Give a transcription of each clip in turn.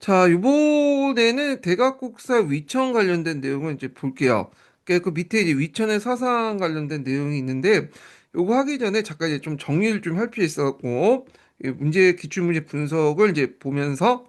자, 이번에는 대각국사 위천 관련된 내용을 이제 볼게요. 그 밑에 이제 위천의 사상 관련된 내용이 있는데, 요거 하기 전에 잠깐 이제 좀 정리를 좀 할 필요 있어갖고, 이 문제, 기출문제 분석을 이제 보면서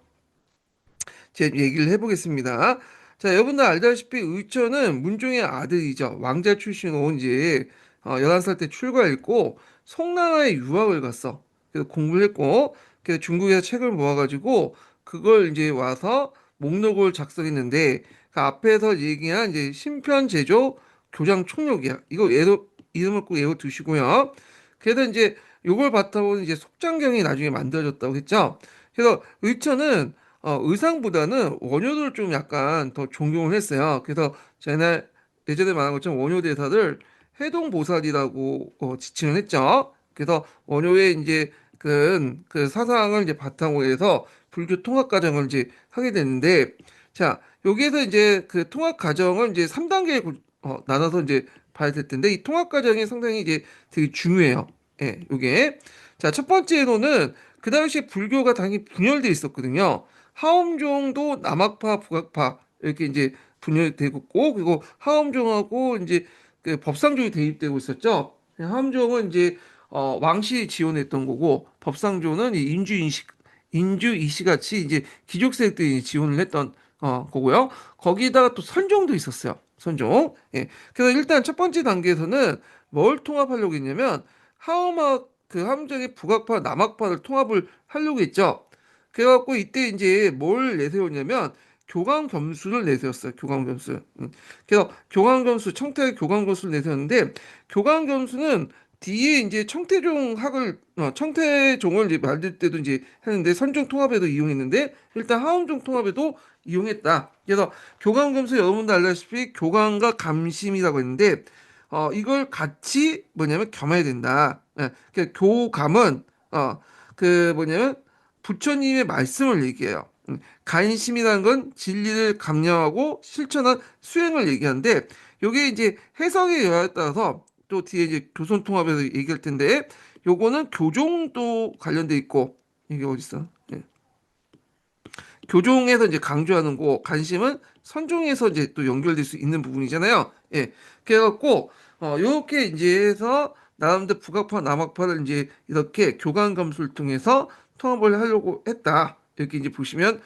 제 얘기를 해보겠습니다. 자, 여러분들 알다시피 의천은 문종의 아들이죠. 왕자 출신으로 이제 11살 때 출가했고, 송나라에 유학을 갔어. 그래서 공부를 했고, 그래서 중국에서 책을 모아가지고, 그걸 이제 와서 목록을 작성했는데, 그 앞에서 얘기한 이제 신편제조 교장 총록이야. 이거 이름을 꼭 외워 두시고요. 그래서 이제 요걸 바탕으로 이제 속장경이 나중에 만들어졌다고 했죠. 그래서 의천은 의상보다는 원효를 좀 약간 더 존경을 했어요. 그래서 제날 예전에 말한 것처럼 원효 대사를 해동보살이라고 지칭을 했죠. 그래서 원효의 이제 그 사상을 이제 바탕으로 해서 불교 통합 과정을 이제 하게 됐는데, 자, 여기에서 이제 그 통합 과정을 이제 3단계에 나눠서 이제 봐야 될 텐데, 이 통합 과정이 상당히 이제 되게 중요해요. 예, 요게. 자, 첫 번째로는 그 당시에 불교가 당연히 분열돼 있었거든요. 하엄종도 남학파, 북학파 이렇게 이제 분열되고 있고, 그리고 하엄종하고 이제 그 법상종이 대입되고 있었죠. 하엄종은 이제 왕실이 지원했던 거고, 법상조는 이 인주 이시 같이 이제 귀족 세력들이 지원을 했던 거고요. 거기다가 또 선종도 있었어요. 선종. 예. 그래서 일단 첫 번째 단계에서는 뭘 통합하려고 했냐면 하엄학 그 함정의 북학파, 남학파를 통합을 하려고 했죠. 그래갖고 이때 이제 뭘 내세웠냐면 교광겸수를 내세웠어요. 교광겸수. 그래서 교광겸수, 청태 교광겸수를 내세웠는데 교광겸수는 뒤에 이제 청태종을 이제 만들 때도 이제 했는데 선종 통합에도 이용했는데 일단 하엄종 통합에도 이용했다. 그래서 교광겸수 여러분도 알다시피 교광과 감심이라고 했는데 이걸 같이 뭐냐면 겸해야 된다. 예, 그 교감은 그 뭐냐면 부처님의 말씀을 얘기해요. 간심이라는 건 진리를 감명하고 실천한 수행을 얘기하는데 요게 이제 해석의 여하에 따라서 또 뒤에 이제 교선통합에서 얘기할 텐데 요거는 교종도 관련돼 있고 이게 어디 있어? 예. 교종에서 이제 강조하는 거 간심은 선종에서 이제 또 연결될 수 있는 부분이잖아요. 예. 그래갖고 요렇게 이제 해서 나름대로 북학파 남학파를 이제 이렇게 교감 검수를 통해서 통합을 하려고 했다. 이렇게 이제 보시면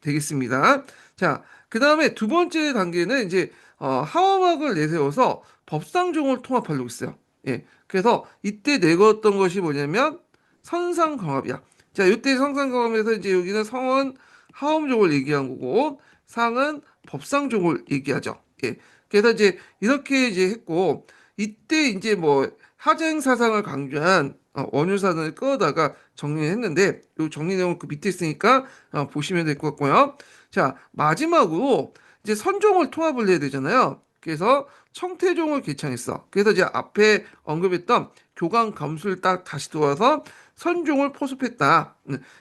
되겠습니다. 자, 그 다음에 두 번째 단계는 이제 하원학을 내세워서 법상종을 통합하려고 했어요. 예. 그래서 이때 내걸었던 것이 뭐냐면 선상경합이야. 자, 이때 선상경합에서 이제 여기는 성은 하엄종을 얘기한 거고 상은 법상종을 얘기하죠. 예. 그래서 이제 이렇게 이제 했고 이때 이제 뭐 하쟁 사상을 강조한 원효사상을 끌어다가 정리했는데 요 정리 내용 그 밑에 있으니까 보시면 될 것 같고요. 자, 마지막으로 이제 선종을 통합을 해야 되잖아요. 그래서 청태종을 개창했어. 그래서 이제 앞에 언급했던 교감 검수를 딱 다시 들어와서 선종을 포섭했다.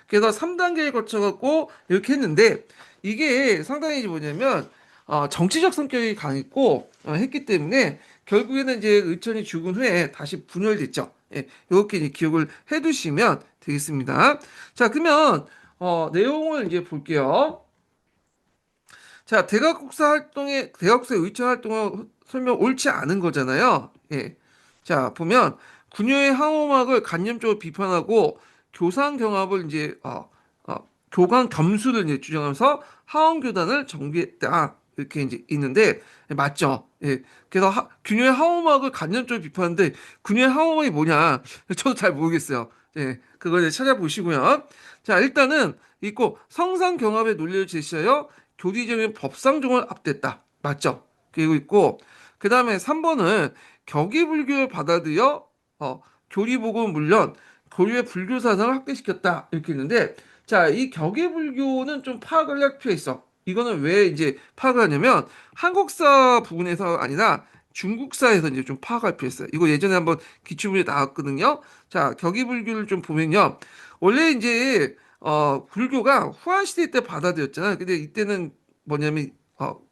그래서 3단계에 거쳐갖고 이렇게 했는데 이게 상당히 뭐냐면 정치적 성격이 강했고 했기 때문에 결국에는 이제 의천이 죽은 후에 다시 분열됐죠. 예, 이렇게 이제 기억을 해두시면 되겠습니다. 자, 그러면 내용을 이제 볼게요. 자, 대각국사 의천 활동을 설명 옳지 않은 거잖아요. 예. 자, 보면 군요의 항호막을 간접적으로 비판하고 교상 경합을 이제 교감 겸수를 이제 주장하면서 하원교단을 정비했다. 이렇게 이제 있는데 맞죠? 예. 그래서 군요의 항호막을 간접적으로 비판하는데 군요의 항호막이 뭐냐? 저도 잘 모르겠어요. 예. 그거 이제 찾아보시고요. 자, 일단은 있고 성상 경합의 논리를 제시하여 교리적인 법상종을 앞댔다. 맞죠? 그리고 있고 그 다음에 3번은 격의불교를 받아들여 교리복음은 물론 고유의 불교 사상을 확대시켰다. 이렇게 있는데 자, 이 격의불교는 좀 파악을 할 필요가 있어. 이거는 왜 이제 파악을 하냐면 한국사 부분에서 아니라 중국사에서 이제 좀 파악할 필요 있어요. 이거 예전에 한번 기출문제 나왔거든요. 자, 격의불교를 좀 보면요. 원래 이제 불교가 후한 시대 때 받아들였잖아요. 근데 이때는 뭐냐면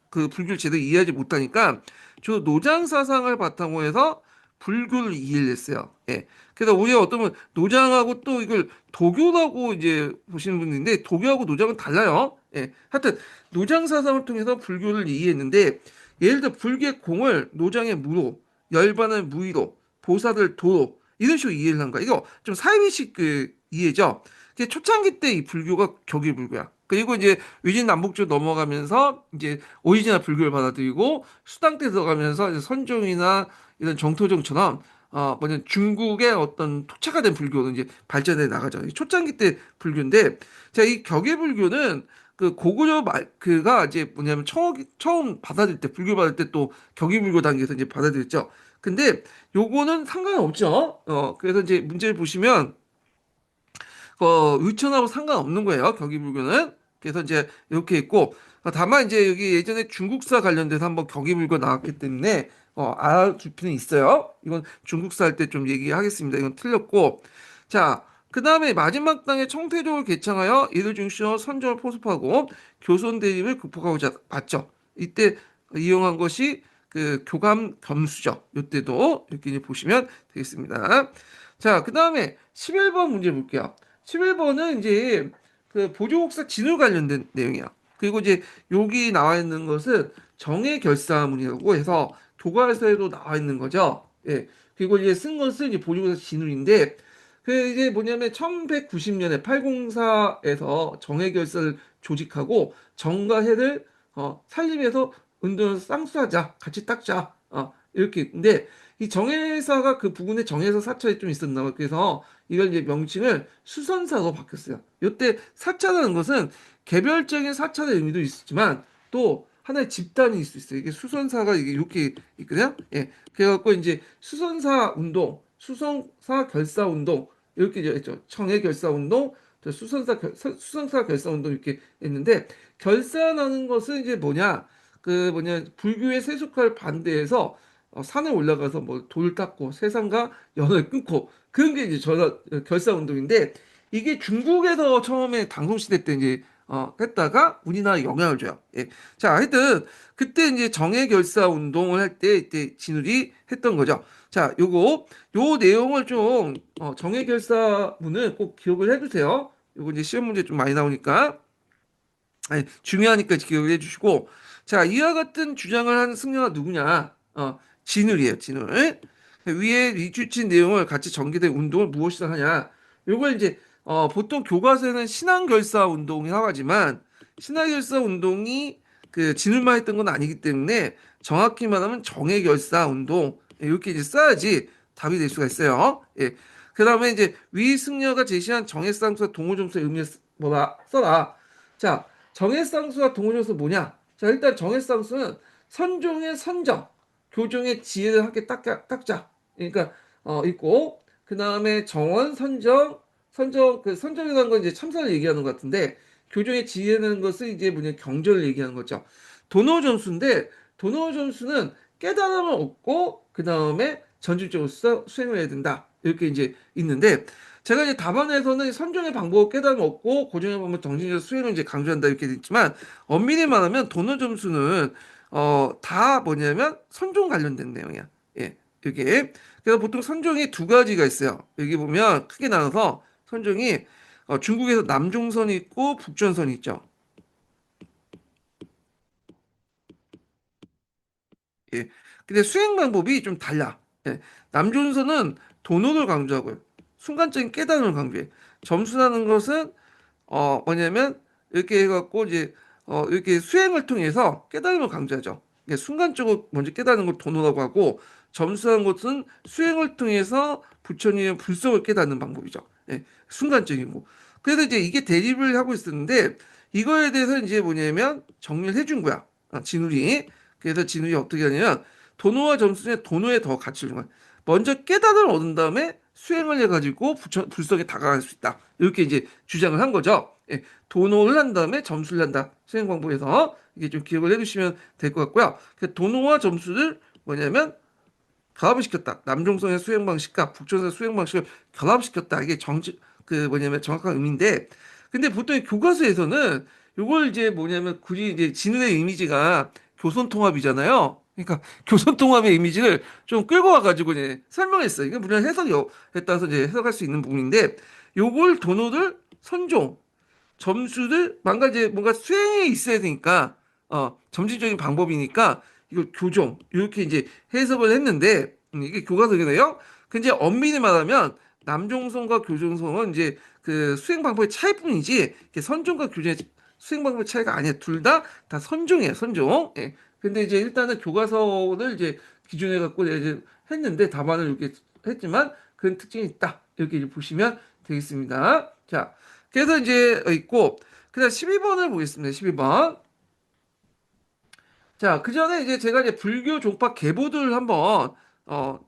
그 불교를 제대로 이해하지 못하니까 주 노장 사상을 바탕으로 해서 불교를 이해를 했어요. 예. 그래서 우리가 어떤 분 노장하고 또 이걸 도교라고 이제 보시는 분인데 도교하고 노장은 달라요. 예. 하여튼 노장 사상을 통해서 불교를 이해했는데 예를 들어 불교의 공을 노장의 무로, 열반을 무의로, 보살을 도로 이런 식으로 이해를 한 거야. 이거 좀 사이비식 그 이해죠. 초창기 때 이 불교가 격일 불교야. 그리고 이제 위진 남북조 넘어가면서 이제 오리지널 불교를 받아들이고 수당 때 들어가면서 이제 선종이나 이런 정토종처럼 뭐냐 중국의 어떤 토착화 된 불교로 이제 발전해 나가죠. 이 초창기 때 불교인데 이 격의 불교는 그 고구려 말 그가 이제 뭐냐면 처음 받아들일 때 불교 받을 때 또 격의 불교 단계에서 이제 받아들였죠. 근데 요거는 상관없죠. 그래서 이제 문제를 보시면 의천하고 상관없는 거예요. 경기불교는. 그래서 이제 이렇게 있고 다만 이제 여기 예전에 중국사 관련돼서 한번 경기불교 나왔기 때문에 알아둘 필요는 있어요. 이건 중국사 할 때 좀 얘기하겠습니다. 이건 틀렸고 자. 그 다음에 마지막 당에 청태조를 개창하여 이를 중시하여 선정을 포섭하고 교손 대립을 극복하고자 봤죠. 이때 이용한 것이 그 교감 겸수죠. 이때도 이렇게 이제 보시면 되겠습니다. 자, 그 다음에 11번 문제 볼게요. 11번은 이제 그 보조국사 진울 관련된 내용이야. 그리고 이제 여기 나와 있는 것은 정의 결사문이라고 해서 교과서에도 나와 있는 거죠. 예. 그리고 이제 쓴 것은 이제 보조국사 진울인데 그 이제 뭐냐면 1190년에 804에서 정의결사를 조직하고 정과 해를 살림해서 운동을 쌍수하자 같이 닦자 이렇게 있는데 이 정혜사가 그 부근에 정혜사 사찰이 좀 있었나 봐요. 그래서 이걸 이제 명칭을 수선사로 바뀌었어요. 이때 사찰이라는 것은 개별적인 사찰의 의미도 있지만 또 하나의 집단이 있을 수 있어요. 이게 수선사가 이게 이렇게 있거든요. 예. 그래갖고 이제 수선사 운동, 수성사 결사 운동 이렇게 이제 있죠. 청해 결사 운동, 수성사 결사 운동 이렇게 있는데 결사라는 것은 이제 뭐냐 불교의 세속화를 반대해서 산에 올라가서 뭐 돌 닦고 세상과 연을 끊고 그런 게 이제 결사 운동인데 이게 중국에서 처음에 당송시대 때 이제 했다가 우리나라에 영향을 줘요. 예. 자, 하여튼 그때 이제 정해 결사 운동을 할 때 이때 진울이 했던 거죠. 자, 요 내용을 좀 정해 결사문을 꼭 기억을 해두세요. 요거 이제 시험 문제 좀 많이 나오니까. 아니, 중요하니까 기억을 해주시고, 자, 이와 같은 주장을 한 승려가 누구냐? 진울이에요, 진울. 위에 이주친 내용을 같이 전개된 운동을 무엇이라 하냐? 요걸 이제, 보통 교과서에는 신앙결사 운동이라고 하지만, 신앙결사 운동이 그 진울만 했던 건 아니기 때문에, 정확히 말하면 정예결사 운동, 이렇게 이제 써야지 답이 될 수가 있어요. 예. 그 다음에 이제 위 승려가 제시한 정예쌍수와 동호점수의 의미를 뭐라 써라. 자, 정해쌍수와 동호점수 뭐냐? 자, 일단 정해쌍수는 선종의 선정, 교종의 지혜를 함께 닦자. 그러니까 있고 그 다음에 정원 선정 선정이라는 건 이제 참선을 얘기하는 것 같은데 교종의 지혜라는 것은 이제 뭐냐 경전을 얘기하는 거죠. 도노점수인데 도노점수는 깨달음을 얻고 그 다음에 전질적으로 수행을 해야 된다. 이렇게 이제 있는데 제가 이제 답안에서는 선정의 방법 깨달음 얻고 고정의 방법 정신적 수행을 이제 강조한다 이렇게 돼 있지만 엄밀히 말하면 도너 점수는 다 뭐냐면 선종 관련된 내용이야. 예, 이게 그래서 보통 선종이 두 가지가 있어요. 여기 보면 크게 나눠서 선종이 중국에서 남종선이 있고 북전선이 있죠. 예, 근데 수행 방법이 좀 달라. 예, 남종선은 도노를 강조하고요. 순간적인 깨달음을 강조해. 점수라는 것은 뭐냐면 이렇게 해갖고 이제 이렇게 수행을 통해서 깨달음을 강조하죠. 이게 순간적으로 먼저 깨달는 걸 도노라고 하고 점수하는 것은 수행을 통해서 부처님의 불성을 깨닫는 방법이죠. 예, 순간적인 거. 그래서 이제 이게 대립을 하고 있었는데 이거에 대해서 이제 뭐냐면 정리를 해준 거야. 진울이. 그래서 진울이 어떻게 하냐면 도노와 점수 중에 도노에 더 가치를 준 거야. 먼저 깨달음을 얻은 다음에 수행을 해가지고 불성에 다가갈 수 있다. 이렇게 이제 주장을 한 거죠. 예, 도노를 한 다음에 점수를 한다. 수행 방법에서 이게 좀 기억을 해두시면 될 것 같고요. 그 도노와 점수를 뭐냐면 결합을 시켰다. 남종성의 수행 방식과 북종성의 수행 방식을 결합시켰다. 이게 그 뭐냐면 정확한 의미인데, 근데 보통 교과서에서는 이걸 이제 뭐냐면 굳이 이제 진우의 이미지가 교선 통합이잖아요. 그러니까 교선통합의 이미지를 좀 끌고 와가지고 이제 설명했어요. 이게 물론 해석에 따라서 이제 해석할 수 있는 부분인데 요걸 도노를 선종 점수를 뭔가 수행에 있어야 되니까 점진적인 방법이니까 이걸 교종 이렇게 이제 해석을 했는데 이게 교과서이네요. 근데 엄밀히 말하면 남종성과 교종성은 이제 그 수행 방법의 차이뿐이지 이게 선종과 교종의 수행 방법의 차이가 아니야. 둘 다 선종이에요. 선종. 예. 근데 이제 일단은 교과서를 이제 기준에 갖고 이제 했는데 답안을 이렇게 했지만 그런 특징이 있다. 이렇게 이제 보시면 되겠습니다. 자. 그래서 이제 있고 그다음 12번을 보겠습니다. 12번. 자, 그 전에 이제 제가 이제 불교 종파 계보들 한번 어,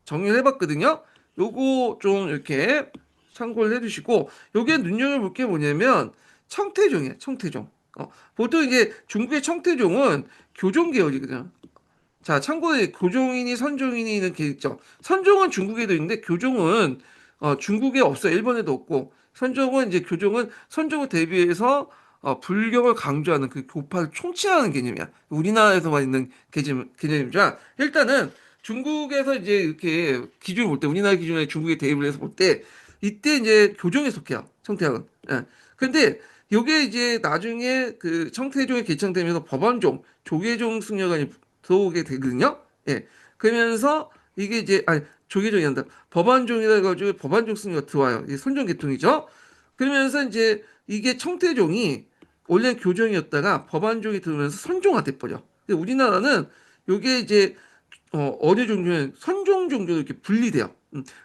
정리를 해봤거든요. 요거 좀 이렇게 참고를 해주시고 요게 눈여겨볼 게 뭐냐면 청태종이에요. 청태종. 보통 이제 중국의 청태종은 교종 계열이거든요. 자, 참고로 교종이니 선종이니 이렇게 있죠. 선종은 중국에도 있는데 교종은 중국에 없어요. 일본에도 없고 선종은 이제 교종은 선종을 대비해서 불경을 강조하는 그 교파를 총칭하는 개념이야. 우리나라에서만 있는 개념이자 일단은 중국에서 이제 이렇게 기준을 볼 때 우리나라 기준에 중국에 대입을 해서 볼 때 이때 이제 교종에 속해요. 청태학은. 예. 근데 요게 이제 나중에 그 청태종이 개창되면서 법원종, 조계종 승려가 들어오게 되거든요. 예. 그러면서 이게 이제 아니 조계종이 한다. 법안종이라 해가지고 법안종 승려가 들어와요. 이게 선종 계통이죠. 그러면서 이제 이게 청태종이 원래 교종이었다가 법안종이 들어오면서 선종화 돼버려. 근데 우리나라는 요게 이제 어느 종류는 선종 종교로 이렇게 분리돼요.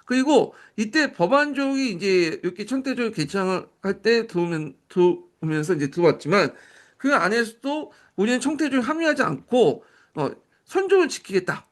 그리고 이때 법안종이 이제 이렇게 청태종을 개창을 할 때 들어오면서 이제 들어왔지만 그 안에서도 우리는 청태종에 합류하지 않고 어, 선종을 지키겠다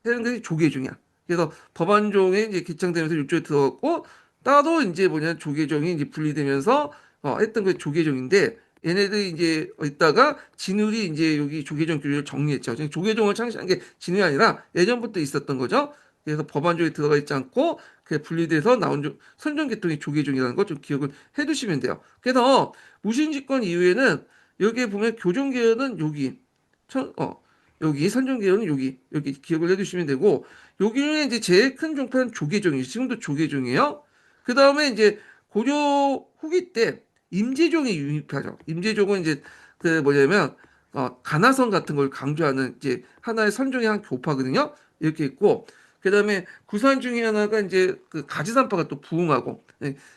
하는 것이 조계종이야. 그래서 법안종에 이제 개창되면서 이쪽에 들어갔고 따로 이제 조계종이 이제 분리되면서 했던 게 조계종인데 얘네들이 이제 있다가 진울이 이제 여기 조계종 교류를 정리했죠. 조계종을 창시한 게 진울이 아니라 예전부터 있었던 거죠. 그래서 법안종에 들어가 있지 않고 그 분리돼서 나온 선종계통이 조계종이라는 거 좀 기억을 해두시면 돼요. 그래서 무신집권 이후에는 여기에 보면 교종계열은 여기 천, 어, 여기 선종계열은 여기 기억을 해두시면 되고 여기는 이제 제일 큰 종파는 조계종이에요. 지금도 조계종이에요. 그 다음에 이제 고려 후기 때 임재종이 유입하죠. 임재종은 이제 그 뭐냐면 가나선 같은 걸 강조하는 이제 하나의 선종의 한 교파거든요. 이렇게 있고 그다음에 구산 중에 하나가 이제 그 가지산파가 또 부흥하고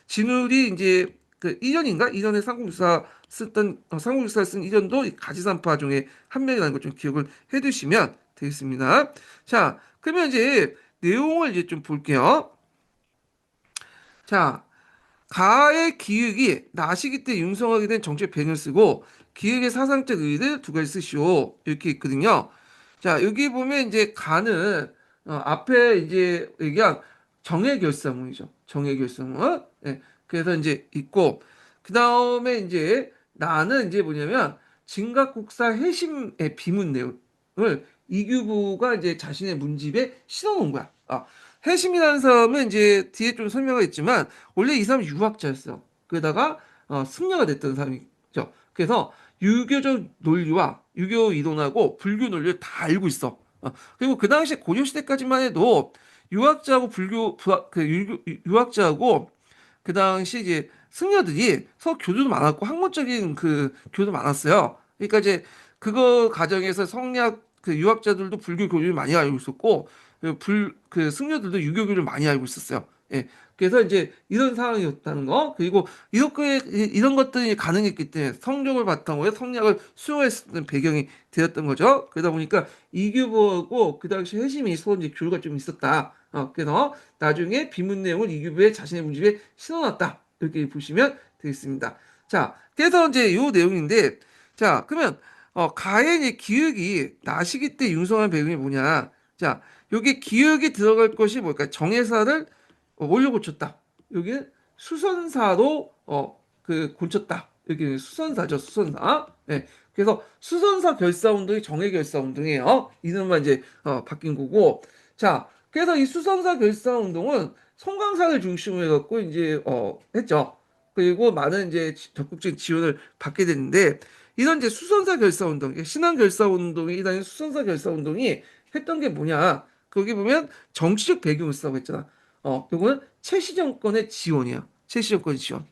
진울이 이제 그 이전인가 이전에 삼국유사 쓰던 삼국유사 쓴 이전도 이 가지산파 중에 한 명이라는 걸 좀 기억을 해두시면 되겠습니다. 자, 그러면 이제 내용을 이제 좀 볼게요. 자, 가의 기획이 나시기 때 융성하게 된 정책 배경을 쓰고 기획의 사상적 의의를 두 가지 쓰시오. 이렇게 있거든요. 자, 여기 보면 이제 가는 앞에 이제 얘기한 정해결사문이죠. 정해결사문. 예. 그래서 이제 있고 그 다음에 이제 나는 이제 뭐냐면 진각국사 해심의 비문 내용을 이규보가 이제 자신의 문집에 실어놓은 거야. 해심이라는 사람은 이제 뒤에 좀 설명가 있지만 원래 이 사람은 유학자였어. 그러다가 승려가 됐던 사람이죠. 그래서 유교적 논리와 유교 이론하고 불교 논리를 다 알고 있어. 그리고 그 당시 고려 시대까지만 해도 유학자하고 유학자하고 그 당시 이제 승려들이 서로 교류도 많았고 학문적인 그 교류도 많았어요. 그러니까 이제 그거 과정에서 성리학 그 유학자들도 불교 교류를 많이 알고 있었고 그 승려들도 유교 교류를 많이 알고 있었어요. 예. 그래서 이제 이런 상황이었다는 거 그리고 이런 것들이 가능했기 때문에 성경을 바탕으로 성리학을 수용했었던 배경이 되었던 거죠. 그러다 보니까 이규보하고 그 당시 회심이 서로 이제 교류가 좀 있었다. 그래서 나중에 비문 내용을 이규보의 자신의 문집에 실어놨다. 이렇게 보시면 되겠습니다. 자, 그래서 이제 이 내용인데, 자, 그러면 가의 이제 기획이 나시기 때 융성한 배경이 뭐냐? 자, 여기 기획이 들어갈 것이 뭘까? 정해사를 올려 고쳤다. 여기 수선사로 그 고쳤다. 여기 수선사죠, 수선사. 네. 그래서 수선사 결사 운동이 정해 결사 운동이에요. 이름만 이제 바뀐 거고. 자, 그래서 이 수선사 결사 운동은 송강사를 중심으로 해갖고 이제 했죠. 그리고 많은 이제 적극적인 지원을 받게 됐는데 이런 이제 수선사 결사 운동, 신앙 결사 운동이 일단은 수선사 결사 운동이 했던 게 뭐냐? 거기 보면 정치적 배경을 쓰라고 했잖아. 요거는 최씨 정권의 지원이야. 최씨 정권의 지원.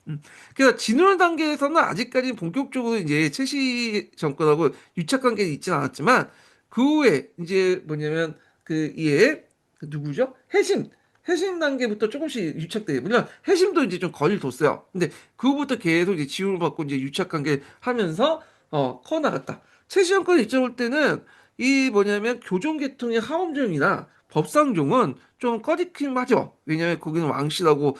그래서 진울 단계에서는 아직까지 본격적으로 이제 최씨 정권하고 유착 관계는 있지는 않았지만 그 후에 이제 뭐냐면 그 이에 그 누구죠? 해심 단계부터 조금씩 유착돼요. 물론 해심도 이제 좀 거리를 뒀어요. 근데 그 후부터 계속 이제 지원을 받고 이제 유착 관계 하면서 커 나갔다. 최씨 정권 입장 올 때는 이 뭐냐면 교종 계통의 하원종이나 법상종은 좀 꺼리긴 하죠. 왜냐하면 거기는 왕실하고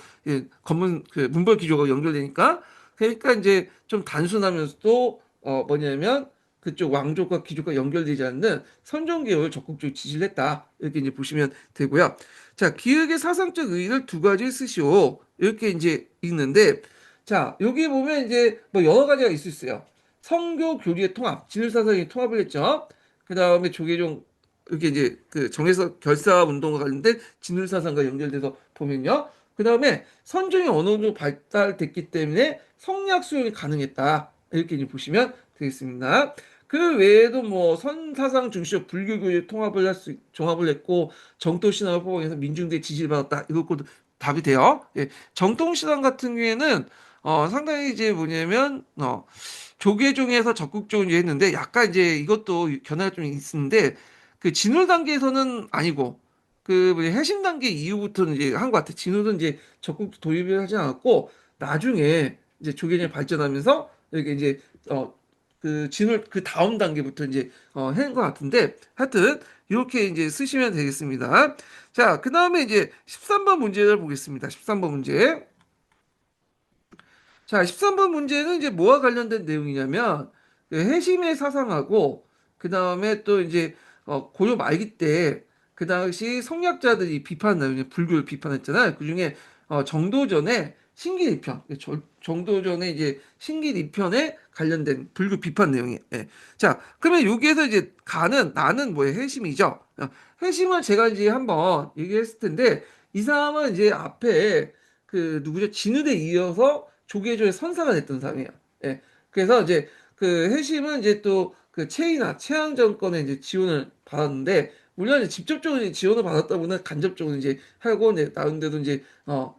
검문 그 문벌 기조가 연결되니까 그러니까 이제 좀 단순하면서도 뭐냐면 그쪽 왕족과 귀족과 연결되지 않는 선종개혁을 적극적으로 지지를 했다. 이렇게 이제 보시면 되고요. 자, 기획의 사상적 의의를 두 가지 쓰시오. 이렇게 이제 읽는데, 자, 여기 보면 이제 뭐 여러 가지가 있을 수 있어요. 성교 교리의 통합, 진일사상의 통합을 했죠. 그 다음에 조계종 이렇게 이제 그 정해서 결사 운동과 관련된 진일사상과 연결돼서 보면요. 그 다음에 선종이 어느 정도 발달됐기 때문에 성리학 수용이 가능했다. 이렇게 이제 보시면 되겠습니다. 그 외에도 뭐 선사상 중시적 불교교의 통합을 할 수, 종합을 했고 정통신앙을 포함해서 민중들의 지지를 받았다. 이것도 답이 돼요. 예. 정통신앙 같은 경우에는 상당히 이제 뭐냐면 조계종에서 적극적으로 이제 했는데 약간 이제 이것도 견해가 좀 있는데 그 진울 단계에서는 아니고 그 뭐냐 해심 단계 이후부터는 이제 한 것 같아. 진울은 이제 적극 도입을 하지 않았고 나중에 이제 조계종이 발전하면서 이렇게 이제 그 진울 그 다음 단계부터 이제 한 것 같은데 하여튼 이렇게 이제 쓰시면 되겠습니다. 자, 그 다음에 이제 13번 문제를 보겠습니다. 13번 문제. 자, 13번 문제는 이제 뭐와 관련된 내용이냐면 그 해심의 사상하고 그 다음에 또 이제 고려 말기 때 그 당시 성리학자들이 비판 내용이 불교를 비판했잖아요. 그중에 정도전의 신기리편, 정도전의 이제 신기리편에 관련된 불교 비판 내용이에요. 예. 자, 그러면 여기에서 이제 가는 나는 뭐예요? 해심이죠. 해심은 제가 이제 한번 얘기했을 텐데 이 사람은 이제 앞에 그 누구죠? 진우에 이어서 조계조의 선사가 됐던 사람이에요. 예. 그래서 이제 그 해심은 이제 또 그 최이나 최양 정권의 이제 지원을 받았는데 물론 이제 직접적으로 이제 지원을 받았다 보면 간접적으로 이제 하고 이제 나름대로 이제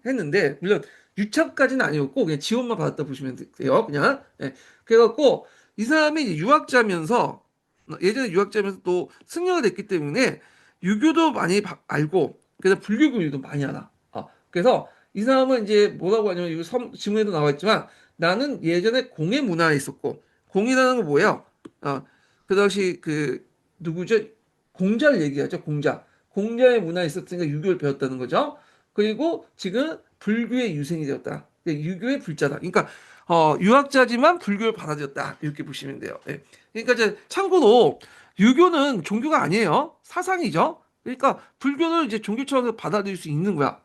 했는데 물론 유착까지는 아니었고 그냥 지원만 받았다 보시면 돼요. 그냥 예. 그래갖고 이 사람이 이제 유학자면서 예전에 유학자면서 또 승려가 됐기 때문에 유교도 많이 알고 그래서 불교 교리도 많이 알아. 그래서 이 사람은 이제 뭐라고 하냐면 이거 지문에도 나와 있지만 나는 예전에 공예 문화에 있었고 공이라는 건 뭐예요? 어, 그 당시 그 누구죠? 공자를 얘기하죠. 공자의 문화에 있었으니까 유교를 배웠다는 거죠. 그리고 지금 불교의 유생이 되었다. 유교의 불자다. 그러니까 유학자지만 불교를 받아들였다. 이렇게 보시면 돼요. 예. 그러니까 이제 참고로 유교는 종교가 아니에요. 사상이죠. 그러니까 불교를 이제 종교처럼 받아들일 수 있는 거야.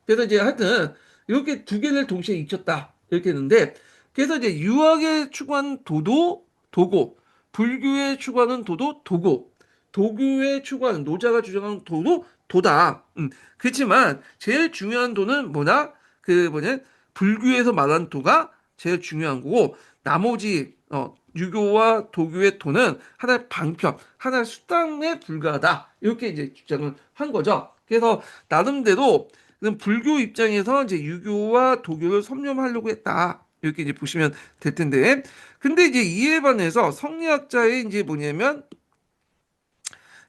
그래서 이제 하여튼 이렇게 두 개를 동시에 익혔다. 이렇게 했는데 그래서 이제 유학에 추구한 도도 도고 불교에 추구하는 도도 도고 도교에 추구하는 노자가 주장하는 도도 도다. 그렇지만 제일 중요한 도는 뭐냐? 그 뭐냐? 불교에서 말하는 도가 제일 중요한 거고 나머지 유교와 도교의 도는 하나의 방편, 하나의 수단에 불과하다. 이렇게 이제 주장을 한 거죠. 그래서 나름대로 불교 입장에서 이제 유교와 도교를 섭렵하려고 했다. 이렇게 이제 보시면 될 텐데. 근데 이제 이에 반해서 성리학자의 이제 뭐냐면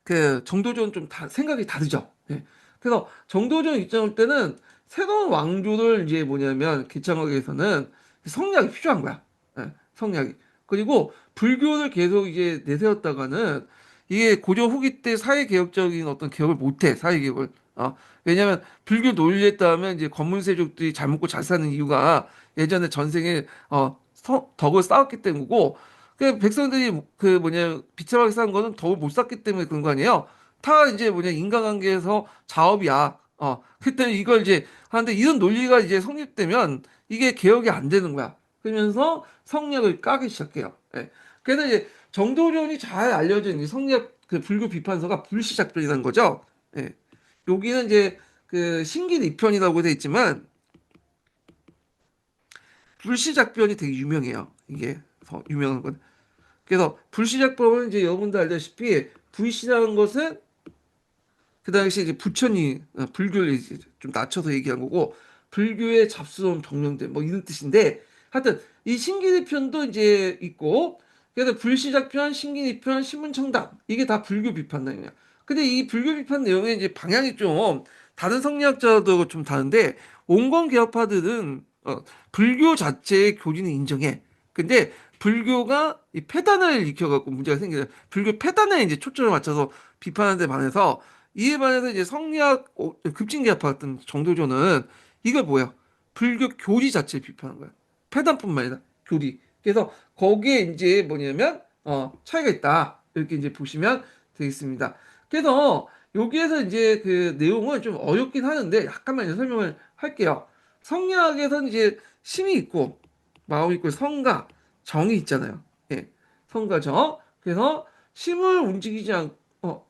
그 정도전 좀 생각이 다르죠. 예. 그래서 정도전 입장일 때는 새로운 왕조를 이제 뭐냐면 개창하기 위해서는 성리학이 필요한 거야. 예, 성리학이. 그리고 불교를 계속 이제 내세웠다가는 이게 고려 후기 때 사회개혁적인 어떤 개혁을 못해, 사회개혁을. 왜냐면 불교 논리에 따르면 이제 권문세족들이 잘 먹고 잘 사는 이유가 예전에 전생에 덕을 쌓았기 때문이고 그 백성들이 그 뭐냐 비참하게 산 거는 덕을 못 쌓기 때문에 그런 거 아니에요. 다 이제 뭐냐 인간관계에서 자업이야. 그때 이걸 이제 하는데 이런 논리가 이제 성립되면 이게 개혁이 안 되는 거야. 그러면서 성리학을 까기 시작해요. 예. 그래서 이제 정도전이 잘 알려진 이 성리학 그 불교 비판서가 불시작변이라는 거죠. 예. 여기는 이제 그 신기리편이라고 돼 있지만 불시작변이 되게 유명해요. 이게 더 유명한 건. 그래서 불시작법은 이제 여러분도 알다시피 불시라는 것은 그 당시 이제 부처님 불교를 이제 좀 낮춰서 얘기한 거고 불교의 잡스러운 병명들 뭐 이런 뜻인데 하여튼 이 신기리편도 이제 있고 그래서 불시작편, 신기리편, 신문청답 이게 다 불교 비판 내용이야. 근데 이 불교 비판 내용의 이제 방향이 좀 다른 성리학자도 좀 다른데 온건개혁파들은 불교 자체의 교리는 인정해. 근데 불교가 이 폐단을 일으켜갖고 문제가 생기는 불교 폐단에 이제 초점을 맞춰서 비판하는 데 반해서 이에 반해서 이제 성리학 급진개혁파 같은 정도조는 이걸 뭐야? 불교 교리 자체를 비판한 거야. 폐단뿐만 아니라 교리. 그래서 거기에 이제 뭐냐면 차이가 있다. 이렇게 이제 보시면 되겠습니다. 그래서 여기에서 이제 그 내용은 좀 어렵긴 하는데 약간만 이제 설명을 할게요. 성리학에서는 이제 심이 있고 마음이 있고 성과 정이 있잖아요. 예. 성과 정. 그래서 심을 움직이지 않고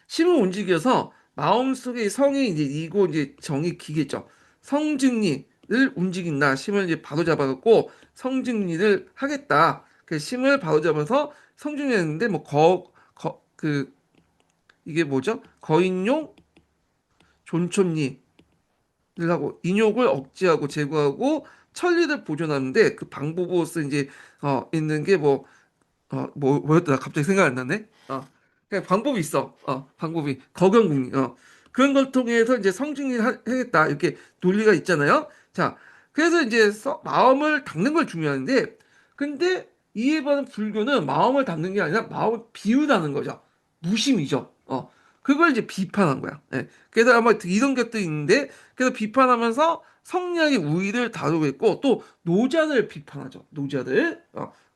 심을 움직여서 마음속에 성이 이제 이고 이제 정이 기겠죠. 성증리를 움직인다. 심을 이제 바로잡아갖고 성증리를 하겠다. 그 심을 바로잡아서 성증리했는데 뭐 이게 뭐죠? 거인용 존촌리를 하고 인욕을 억제하고 제거하고 천리를 보존하는데 그 방법으로서 이제 있는 게 뭐였더라? 갑자기 생각 안 나네. 그냥 방법이 있어. 방법이 거경궁리. 그런 걸 통해서 이제 성징리를 하겠다. 이렇게 논리가 있잖아요. 자, 그래서 이제 마음을 닦는 걸 중요한데, 근데 이에 반한 불교는 마음을 닦는 게 아니라 마음을 비우다는 거죠. 무심이죠. 그걸 이제 비판한 거야. 예. 그래서 아마 이런 것도 있는데, 그래서 비판하면서 성리학의 우위를 다루고 있고, 또 노자를 비판하죠. 노자들.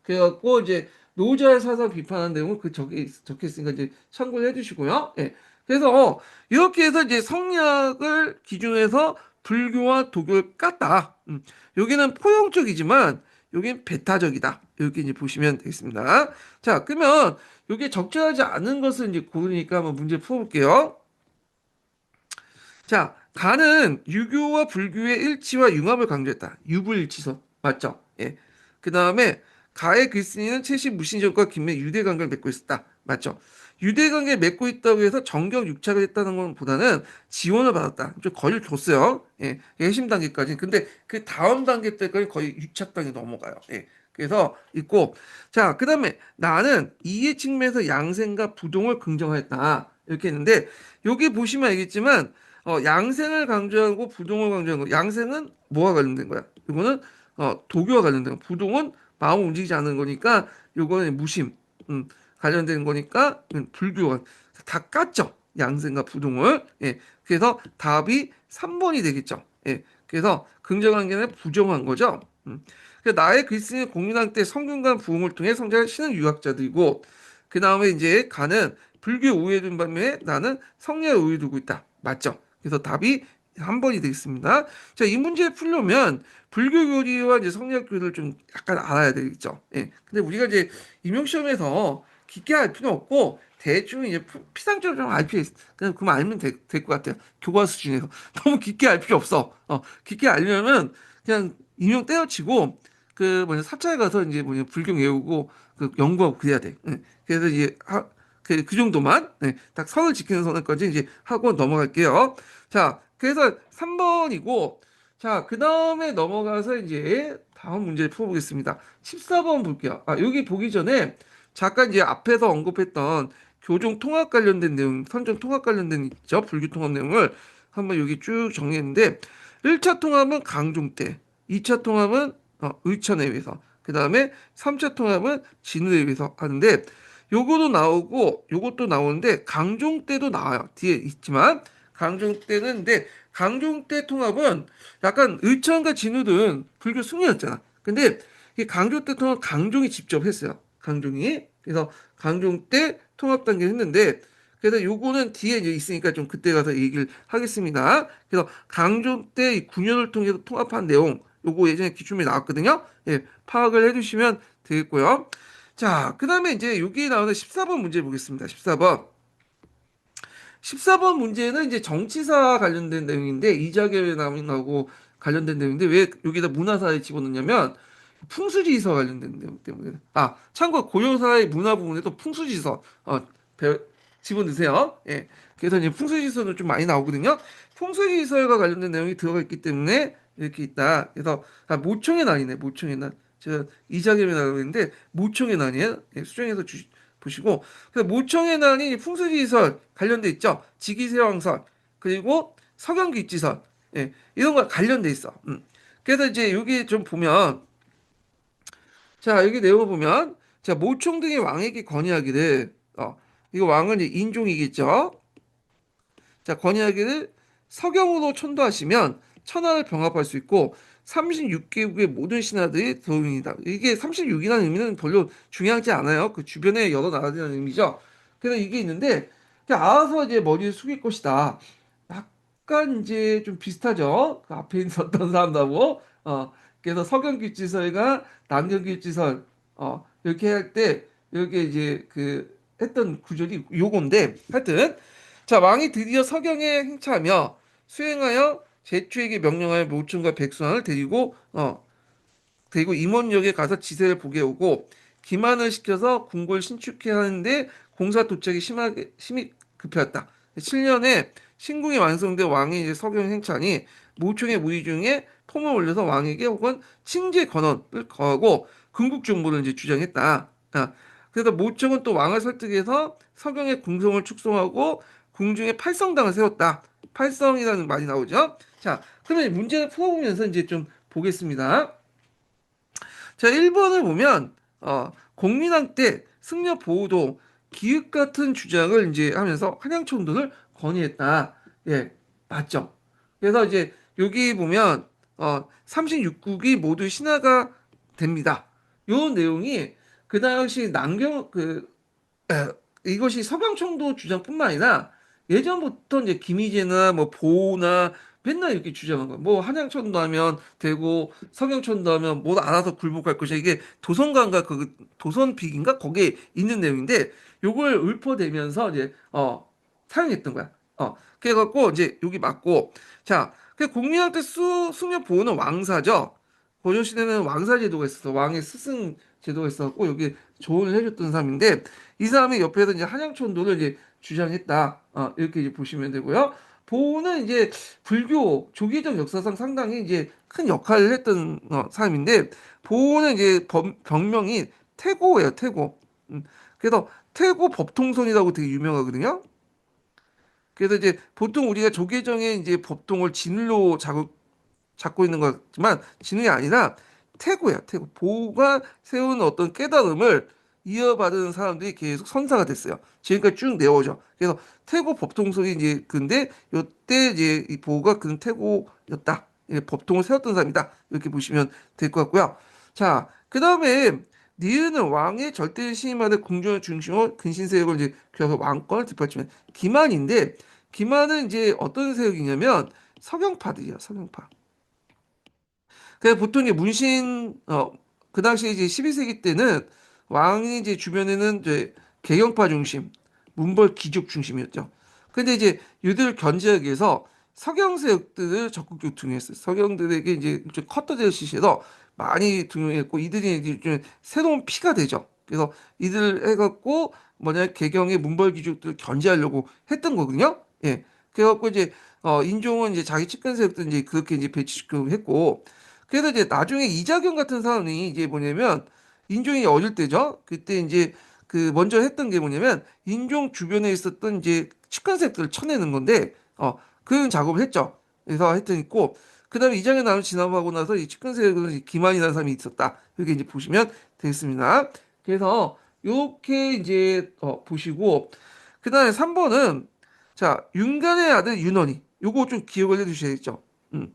그래갖고 이제 노자의 사상 비판하는 내용은 그 적혀 있으니까 이제 참고를 해주시고요. 예. 그래서 이렇게 해서 이제 성리학을 기준으로 해서 불교와 도교를 깠다. 여기는 포용적이지만 여기는 배타적이다. 이렇게 이제 보시면 되겠습니다. 자, 그러면 이게 적절하지 않은 것을 이제 고르니까 한번 문제 풀어볼게요. 자, 가는 유교와 불교의 일치와 융합을 강조했다. 유불일치선. 맞죠? 예. 그 다음에 가의 글쓴이는 채시 무신전과 김의 유대 관계를 맺고 있었다. 맞죠? 유대 관계를 맺고 있다고 해서 정경 유착을 했다는 것보다는 지원을 받았다. 좀 거리를 줬어요. 예. 핵심 단계까지. 근데 그 다음 단계 때까지 거의 유착 단계 넘어가요. 예. 그래서 있고 자, 그다음에 나는 이해 측면에서 양생과 부동을 긍정하였다. 이렇게 했는데 여기 보시면 알겠지만 양생을 강조하고 부동을 강조하는 거. 양생은 뭐와 관련된 거야? 이거는 도교와 관련된 거. 부동은 마음 움직이지 않는 거니까 요거는 무심 관련된 거니까 불교가 다 깠죠. 양생과 부동을. 예. 그래서 답이 3번이 되겠죠. 예. 그래서 긍정한 게 아니라 부정한 거죠. 나의 글쓰기 공인학 때 성균관 부흥을 통해 성장한 신흥 유학자들이고 그 다음에 이제 가는 불교 우위에 둔 반면에 나는 성리에 우위에 두고 있다. 맞죠? 그래서 답이 한 번이 되겠습니다. 자, 이 문제 풀려면 불교 교리와 이제 성리학 교리를 좀 약간 알아야 되겠죠. 예. 근데 우리가 이제 임용 시험에서 깊게 알 필요 없고 대충 이제 피상적으로 좀 알 필요 있어. 그냥 그만 알면 될 것 같아요. 교과 수준에서 너무 깊게 알 필요 없어. 깊게 알려면 그냥 임용 때려치고 그 뭐냐 사찰 가서 이제 뭐냐 불경 외우고 그 연구하고 그래야 돼. 예. 그래서 이제 그 정도만 딱 선을 지키는 선까지 이제 하고 넘어갈게요. 자, 그래서 3번이고 자, 그 다음에 넘어가서 이제 다음 문제 풀어보겠습니다. 14번 볼게요. 여기 보기 전에 잠깐 이제 앞에서 언급했던 교종 통합 관련된 내용, 선정 통합 관련된 있죠? 불교 통합 내용을 한번 여기 쭉 정리했는데 1차 통합은 강종 때, 2차 통합은 의천에 의해서, 그 다음에 3차 통합은 진우에 의해서 하는데 요거도 나오고 요것도 나오는데 강종 때도 나와요. 뒤에 있지만 강종 때는 근데 강종 때 통합은 약간 의천과 진우는 불교 승려였잖아. 근데 이 강종 때 통합 강종이 직접 했어요. 강종이. 그래서 강종 때 통합 단계를 했는데 그래서 요거는 뒤에 이제 있으니까 좀 그때 가서 얘기를 하겠습니다. 그래서 강종 때 9년을 통해서 통합한 내용 요거 예전에 기출문제 나왔거든요. 예, 파악을 해주시면 되겠고요. 자, 그 다음에 이제 여기 나오는 14번 문제 보겠습니다. 14번. 14번 문제는 이제 정치사 관련된 내용인데 이자결 나오고 관련된 내용인데 왜 여기다 문화사에 집어넣냐면 풍수지서 관련된 내용 때문에. 아, 참고 고려사의 문화 부분에도 풍수지서 배, 집어넣으세요. 예. 그래서 이제 풍수지서도 좀 많이 나오거든요. 풍수지서가 관련된 내용이 들어가 있기 때문에 이렇게 있다. 그래서 모총의 난이네. 모총의 난. 제가 이자겸이 나오고 있는데 모총의 난이에요. 예, 수정해서 보시고. 그래서 모총의 난이 풍수지서 관련돼 있죠. 직위세왕설 그리고 서경귀지설. 예, 이런 거 관련돼 있어. 그래서 이제 여기 좀 보면 자, 여기 내용을 보면, 자, 모총 등의 왕에게 건의하기를, 이거 왕은 이제 인종이겠죠? 자, 건의하기를 서경으로 천도하시면 천하를 병합할 수 있고, 36개국의 모든 신하들이 도움이다. 이게 36이라는 의미는 별로 중요하지 않아요. 그 주변에 여러 나라들이라는 의미죠. 그래서 이게 있는데, 그냥 알아서 이제 머리를 숙일 것이다. 약간 이제 좀 비슷하죠? 그 앞에 있었던 사람하고, 그래서 서경규지설과 남경규지설, 이렇게 할 때, 이렇게 이제 그 했던 구절이 요건데, 하여튼, 자, 왕이 드디어 서경에 행차하며 수행하여 제추에게 명령하여 모충과 백성을 데리고 임원역에 가서 지세를 보게 오고 기만을 시켜서 궁궐 신축해 하는데 공사 도착이 심히 급해왔다. 7년에 신궁이 완성된 왕이 이제 서경 행차니 모충의 무리 중에 폼을 올려서 왕에게 혹은 칭제 건언을 거하고 궁극 정보를 이제 주장했다. 그래서 모충은 또 왕을 설득해서 서경의 궁성을 축성하고 궁중에 팔성당을 세웠다. 팔성이라는 말이 나오죠. 자, 그러면 문제를 풀어보면서 이제 좀 보겠습니다. 자, 1번을 보면 공민왕 때 승려 보호도 기획 같은 주장을 이제 하면서 한양천도를 건의했다. 예, 맞죠. 그래서 이제 여기 보면 36국이 모두 신하가 됩니다. 요 내용이 그 당시 남경 이것이 서강총도 주장뿐만 아니라 예전부터 이제 김희재나 뭐 보나 맨날 이렇게 주장한 거야. 뭐 한양천도 하면 되고 서경천도 하면 뭐 알아서 굴복할 것이야. 이게 도선관과 그 도선픽인가 거기에 있는 내용인데 요걸 읊어대면서 이제 사용했던 거야. 그래갖고 이제 여기 맞고 자, 그 공민왕 때 승려 보호는 왕사죠. 고려 시대는 왕사 제도가 있었어. 왕의 스승 제도가 있었고 여기 조언을 해줬던 사람인데 이 사람이 옆에서 이제 한양천도를 이제 주장했다. 이렇게 이제 보시면 되고요. 보호는 이제 불교 조계적 역사상 상당히 이제 큰 역할을 했던 사람인데 보호는 이제 병명이 태고예요. 태고. 그래서 태고 법통선이라고 되게 유명하거든요. 그래서 이제 보통 우리가 조계종의 이제 법통을 진로 잡고 있는 것 같지만 진흥이 아니라 태고야, 태고. 보호가 세운 어떤 깨달음을 이어받은 사람들이 계속 선사가 됐어요. 지금까지 쭉 내어오죠. 그래서 태고 법통설이 이제 근데 요때 이제 이 보호가 그런 태고였다. 예, 법통을 세웠던 사람이다. 이렇게 보시면 될 것 같고요. 자, 그 다음에 니은은 왕의 절대 신임하는 궁중의 중심으로 근신 세력을 이제 그래서 왕권을 뒷받침한 기만인데 기만은 이제 어떤 세력이냐면 서경파들이야, 서경파. 그 보통 이제 문신 그 당시 이제 12세기 때는 왕이 이제 주변에는 이제 개경파 중심, 문벌 귀족 중심이었죠. 근데 이제 이들을 견제하기 위해서 서경 세력들을 적극적으로 등용했어요. 서경들에게 이제 좀 컷터제를 시해서 많이 등용했고 이들이 이제 좀 새로운 피가 되죠. 그래서 이들 해갖고 뭐냐 개경의 문벌 귀족들을 견제하려고 했던 거거든요. 예. 그래갖고 이제 인종은 이제 자기 측근 세력들 이제 그렇게 이제 배치시키고 했고 그래서 이제 나중에 이자겸 같은 사람이 이제 뭐냐면 인종이 어릴 때죠. 그때 이제 그 먼저 했던 게 뭐냐면 인종 주변에 있었던 이제 측근색들을 쳐내는 건데 그런 작업을 했죠. 그래서 하여튼 있고 그다음에 이장의 남을 진압하고 나서 이 측근색은 기만이라는 사람이 있었다. 이렇게 이제 보시면 되겠습니다. 그래서 요렇게 이제 보시고 그다음에 3번은 자 윤간의 아들 윤원이 요거 좀 기억을 해두셔야겠죠. 음.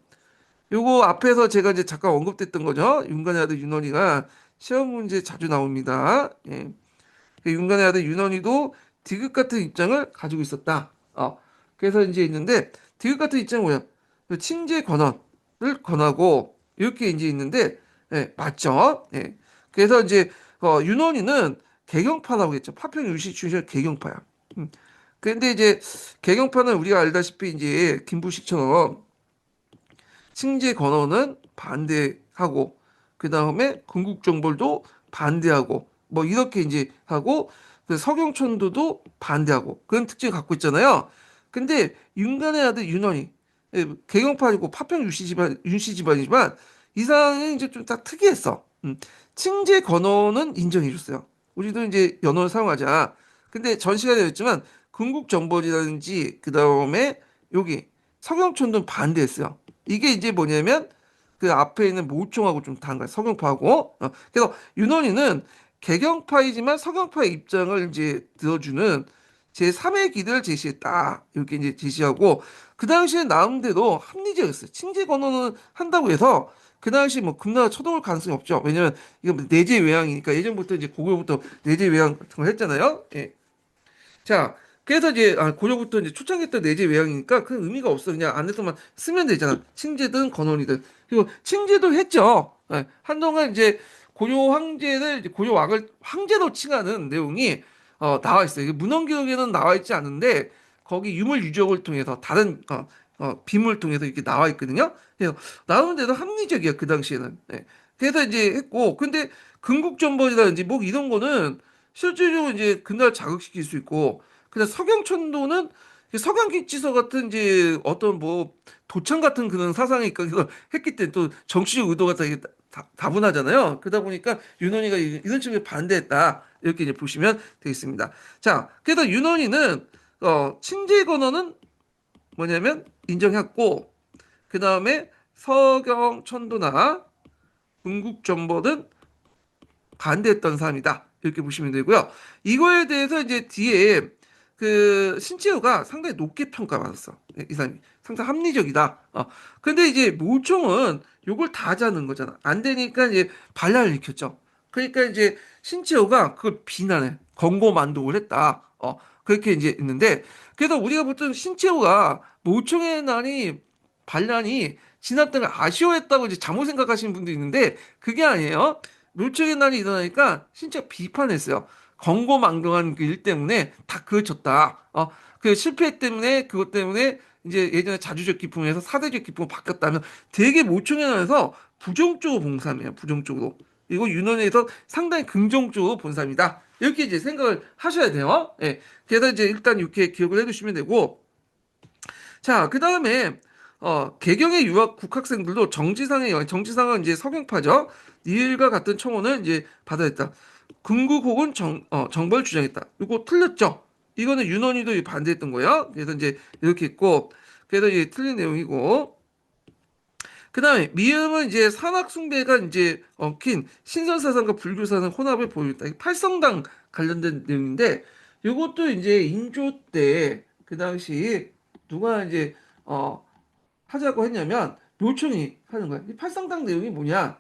요거 앞에서 제가 이제 잠깐 언급됐던 거죠. 윤관의 아들 윤원이가 시험 문제 자주 나옵니다. 예. 그 윤관의 아들 윤원이도 디귿 같은 입장을 가지고 있었다. 그래서 이제 있는데 디귿 같은 입장은 뭐야? 그 친제 권한을 권하고 이렇게 이제 있는데 맞죠? 예. 그래서 이제 윤원이는 개경파라고 했죠. 파평 유시 출신 개경파야. 음. 근데 이제 개경파는 우리가 알다시피 이제 김부식처럼 칭제 건어는 반대하고 그 다음에 건국정벌도 반대하고, 뭐 이렇게 이제 하고, 그 서경천도도 반대하고 그런 특징을 갖고 있잖아요. 근데 윤간의 아들 윤원이 개경파이고 파평 윤씨 집안이지만 이 사람은 이제 좀 다 특이했어. 칭제 건어는 인정해줬어요. 우리도 이제 연어를 사용하자. 근데 전 시간에 했지만 건국정벌이라든지 그 다음에 여기 서경천도 반대했어요. 이게 이제 뭐냐면 그 앞에 있는 모총하고 좀 다른 거야. 서경파하고. 그래서 윤원이는 개경파이지만 서경파의 입장을 이제 들어주는 제3의 길을 제시했다. 이렇게 이제 제시하고 그 당시에 나름대로 합리적이었어요. 칭제 건어는 한다고 해서 그 당시 뭐 금나라 쳐들어올 가능성이 없죠. 왜냐면 이거 내재 외양이니까 예전부터 이제 고려부터 내재 외양 같은 걸 했잖아요. 예. 자, 그래서 이제 고려부터 이제 초창기 때 내재 외양이니까 큰 의미가 없어. 그냥 안에서만 쓰면 되잖아. 칭제든 건원이든. 그리고 칭제도 했죠. 예, 한동안 이제 고려 황제를 이제 고려 왕을 황제로 칭하는 내용이 나와 있어요. 이게 문헌 기록에는 나와 있지 않은데 거기 유물 유적을 통해서 다른 비문을 통해서 이렇게 나와 있거든요. 그래서 나오는데도 합리적이야 그 당시에는. 예. 그래서 이제 했고 근데 금국정벌이라든지 뭐 이런 거는 실제로 이제 그날 자극시킬 수 있고, 그냥 석양천도는 석양기치서 같은 이제 어떤 뭐 도청 같은 그런 사상이 있거 했기 때문에 또 정치적 의도가 다분하잖아요. 그러다 보니까 윤원이가 이런 식으로 반대했다. 이렇게 이제 보시면 되겠습니다. 자, 그래서 윤원이는 친제 건어는 뭐냐면 인정했고, 그 다음에 서경천도나 궁국정벌은 반대했던 사람이다. 이렇게 보시면 되고요. 이거에 대해서 이제 뒤에 그 신채호가 상당히 높게 평가받았어. 이 사람이 상당히 합리적이다. 근데 이제 모총은 요걸 다 하자는 거잖아. 안 되니까 이제 반란을 일으켰죠. 그러니까 이제 신채호가 그걸 비난해. 권고만독을 했다. 그렇게 이제 있는데 그래서 우리가 보통 신채호가 모총의 난이 반란이 지났다는 걸 아쉬워했다고 이제 잘못 생각하시는 분도 있는데 그게 아니에요. 묘책의 난이 일어나니까 진짜 비판했어요. 권고망경한 그 일 때문에 다 그쳐졌다. 그 실패 때문에 그것 때문에 이제 예전에 자주적 기풍에서 사대적 기풍으로 바뀌었다면 되게 모충에 관해서 부정적으로 본 사람이에요. 부정적으로. 그리고 윤원에서 상당히 긍정적으로 본 사람이다. 이렇게 이제 생각을 하셔야 돼요. 예. 그래서 이제 일단 이렇게 기억을 해두시면 되고 자, 그 다음에 개경의 유학 국학생들도 정지상은 이제 석영파죠. 니을과 같은 청원을 이제 받아야 했다. 궁극 혹은 정벌 주장했다. 이거 틀렸죠? 이거는 윤원이도 반대했던 거예요. 그래서 이제 이렇게 있고, 그래서 이제 틀린 내용이고, 그 다음에 미음은 이제 산악숭배가 이제 얽힌 신선사상과 불교사상 혼합을 보였다. 팔성당 관련된 내용인데, 이것도 이제 인조 때 그 당시 누가 이제 하자고 했냐면 묘청이 하는 거야. 이 팔성당 내용이 뭐냐?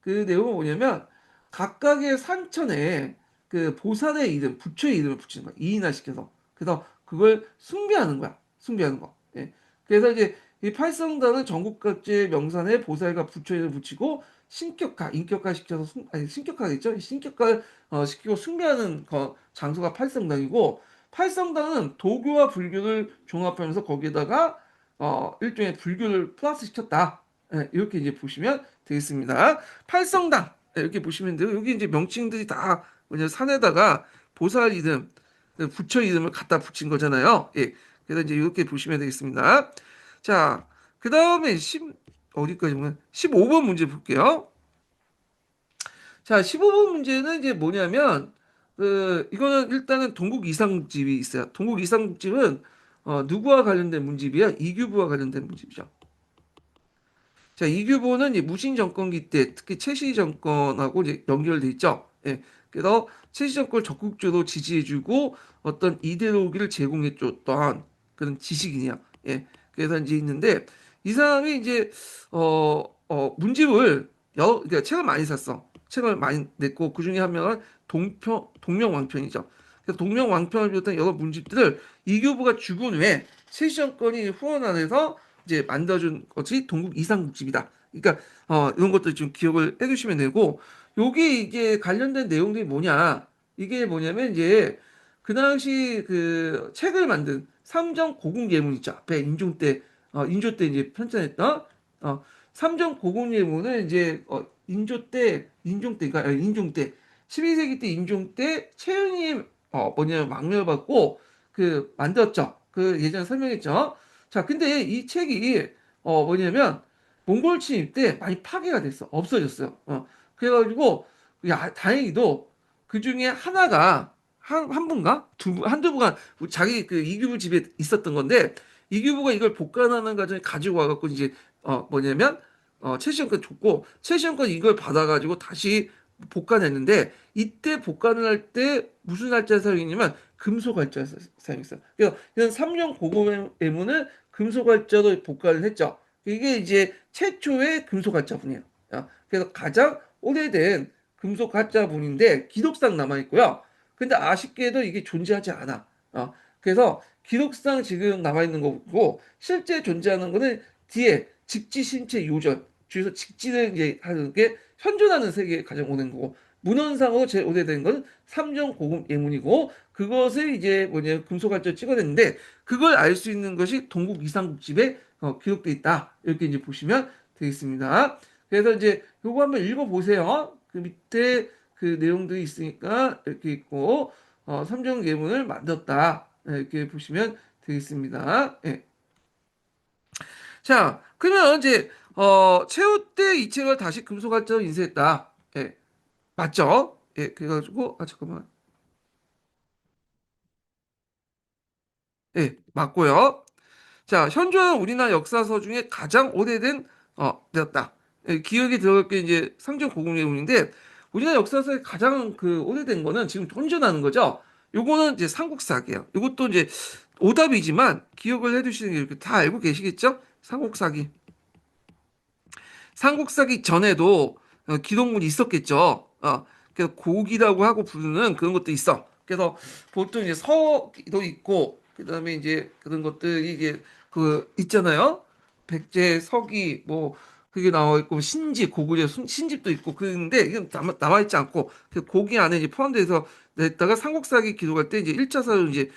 그 내용은 뭐냐면 각각의 산천에 그 보살의 이름, 부처의 이름을 붙이는 거야. 이인화시켜서. 그래서 그걸 숭배하는 거야. 숭배하는 거. 예. 그래서 이제 이 팔성당은 전국 각지의 명산에 보살과 부처의 이름을 붙이고 인격화 시켜서 아니 신격화겠죠? 신격화 시키고 숭배하는 장소가 팔성당이고 팔성당은 도교와 불교를 종합하면서 거기에다가 일종의 불교를 플러스 시켰다. 예, 이렇게 이제 보시면 되겠습니다. 팔성당 이렇게 보시면 돼요. 여기 이제 명칭들이 다 뭐냐 산에다가 보살 이름, 부처 이름을 갖다 붙인 거잖아요. 예, 그래서 이제 이렇게 보시면 되겠습니다. 자, 그 다음에 어디까지 보면 15번 문제 볼게요. 자, 15번 문제는 이제 뭐냐면 이거는 일단은 동국 이상집이 있어요. 동국 이상집은 누구와 관련된 문집이야? 이규보와 관련된 문집이죠. 자, 이규보는 이제 무신 정권기 때 특히 최씨 정권하고 이제 연결돼 있죠. 예. 그래서 최씨 정권을 적극적으로 지지해주고 어떤 이데올로기를 제공해줬던 그런 지식인이야. 예. 그래서 이제 있는데 이 사람이 이제 문집을 그러니까 책을 많이 샀어. 책을 많이 냈고 그 중에 한 명은 동명왕편이죠. 그래서 동명왕편을 비롯한 여러 문집들을 이교부가 죽은 후에 최씨 정권이 후원 안에서 이제 만들어준 것이 동국 이상국집이다. 그러니까 이런 것들 좀 기억을 해두시면 되고 여기 이게 관련된 내용들이 뭐냐? 이게 뭐냐면 이제 그 당시 그 책을 만든 삼정 고궁 예문 있죠. 앞에 인조 때 이제 편찬했던 삼정 고궁 예문은 이제 인종 때, 그러니까 인종 때 12세기 때 인종 때 최은이 뭐냐면 망명받고 그 만들었죠. 그 예전에 설명했죠. 자, 근데 이 책이 뭐냐면 몽골 침입 때 많이 파괴가 됐어. 없어졌어요. 그래가지고 다행히도 그 중에 하나가 한 분가 한두 분가 자기 그 이규부 집에 있었던 건데 이규부가 이걸 복간하는 과정에 가지고 와갖고 이제 뭐냐면 최시영권 줬고 최시영권 이걸 받아가지고 다시 복간했는데 이때 복간을 할 때 무슨 날짜 사용이냐면 금속알짜 사용했어요. 그래서 이런 3년 고급 애문을 금속알짜로 복간을 했죠. 이게 이제 최초의 금속알짜분이에요. 그래서 가장 오래된 금속알짜분인데 기록상 남아 있고요. 근데 아쉽게도 이게 존재하지 않아. 그래서 기록상 지금 남아 있는 거고 실제 존재하는 거는 뒤에 직지 신체 요절 주에서 직진을 이제 하는 게 현존하는 세계에 가장 오는 거고 문헌상으로 제일 오래된 건 삼정 고금 예문이고 그것을 이제 뭐냐 금속알조 찍어냈는데 그걸 알 수 있는 것이 동국 이상국집에 기록돼 있다 이렇게 이제 보시면 되겠습니다. 그래서 이제 요거 한번 읽어보세요. 그 밑에 그 내용들이 있으니까 이렇게 있고 삼정 예문을 만들었다 이렇게 보시면 되겠습니다. 예. 자, 그러면 이제 최후 때 이 책을 다시 금속알짜로 인쇄했다. 예, 맞죠? 예, 그래가지고 잠깐만. 예, 맞고요. 자, 현존하는 우리나라 역사서 중에 가장 오래된 되었다. 예, 기억이 들어갈 게 이제 상정 고궁예문인데 우리나라 역사서에 가장 그 오래된 거는 지금 현존하는 거죠. 요거는 이제 삼국사기예요. 요것도 이제 오답이지만 기억을 해두시는 게 이렇게 다 알고 계시겠죠? 삼국사기. 삼국사기 전에도 기록물이 있었겠죠. 그래서 고기라고 하고 부르는 그런 것도 있어. 그래서 보통 이제 서기도 있고 그다음에 이제 그런 것들이 이게 그 있잖아요. 백제, 서기 뭐 그게 나와 있고 신집, 고구려 신집도 있고 그런데 이건 나와 있지 않고 그 고기 안에 이제 포함돼서 냈다가 삼국사기 기록할 때 이제 1차 사료 이제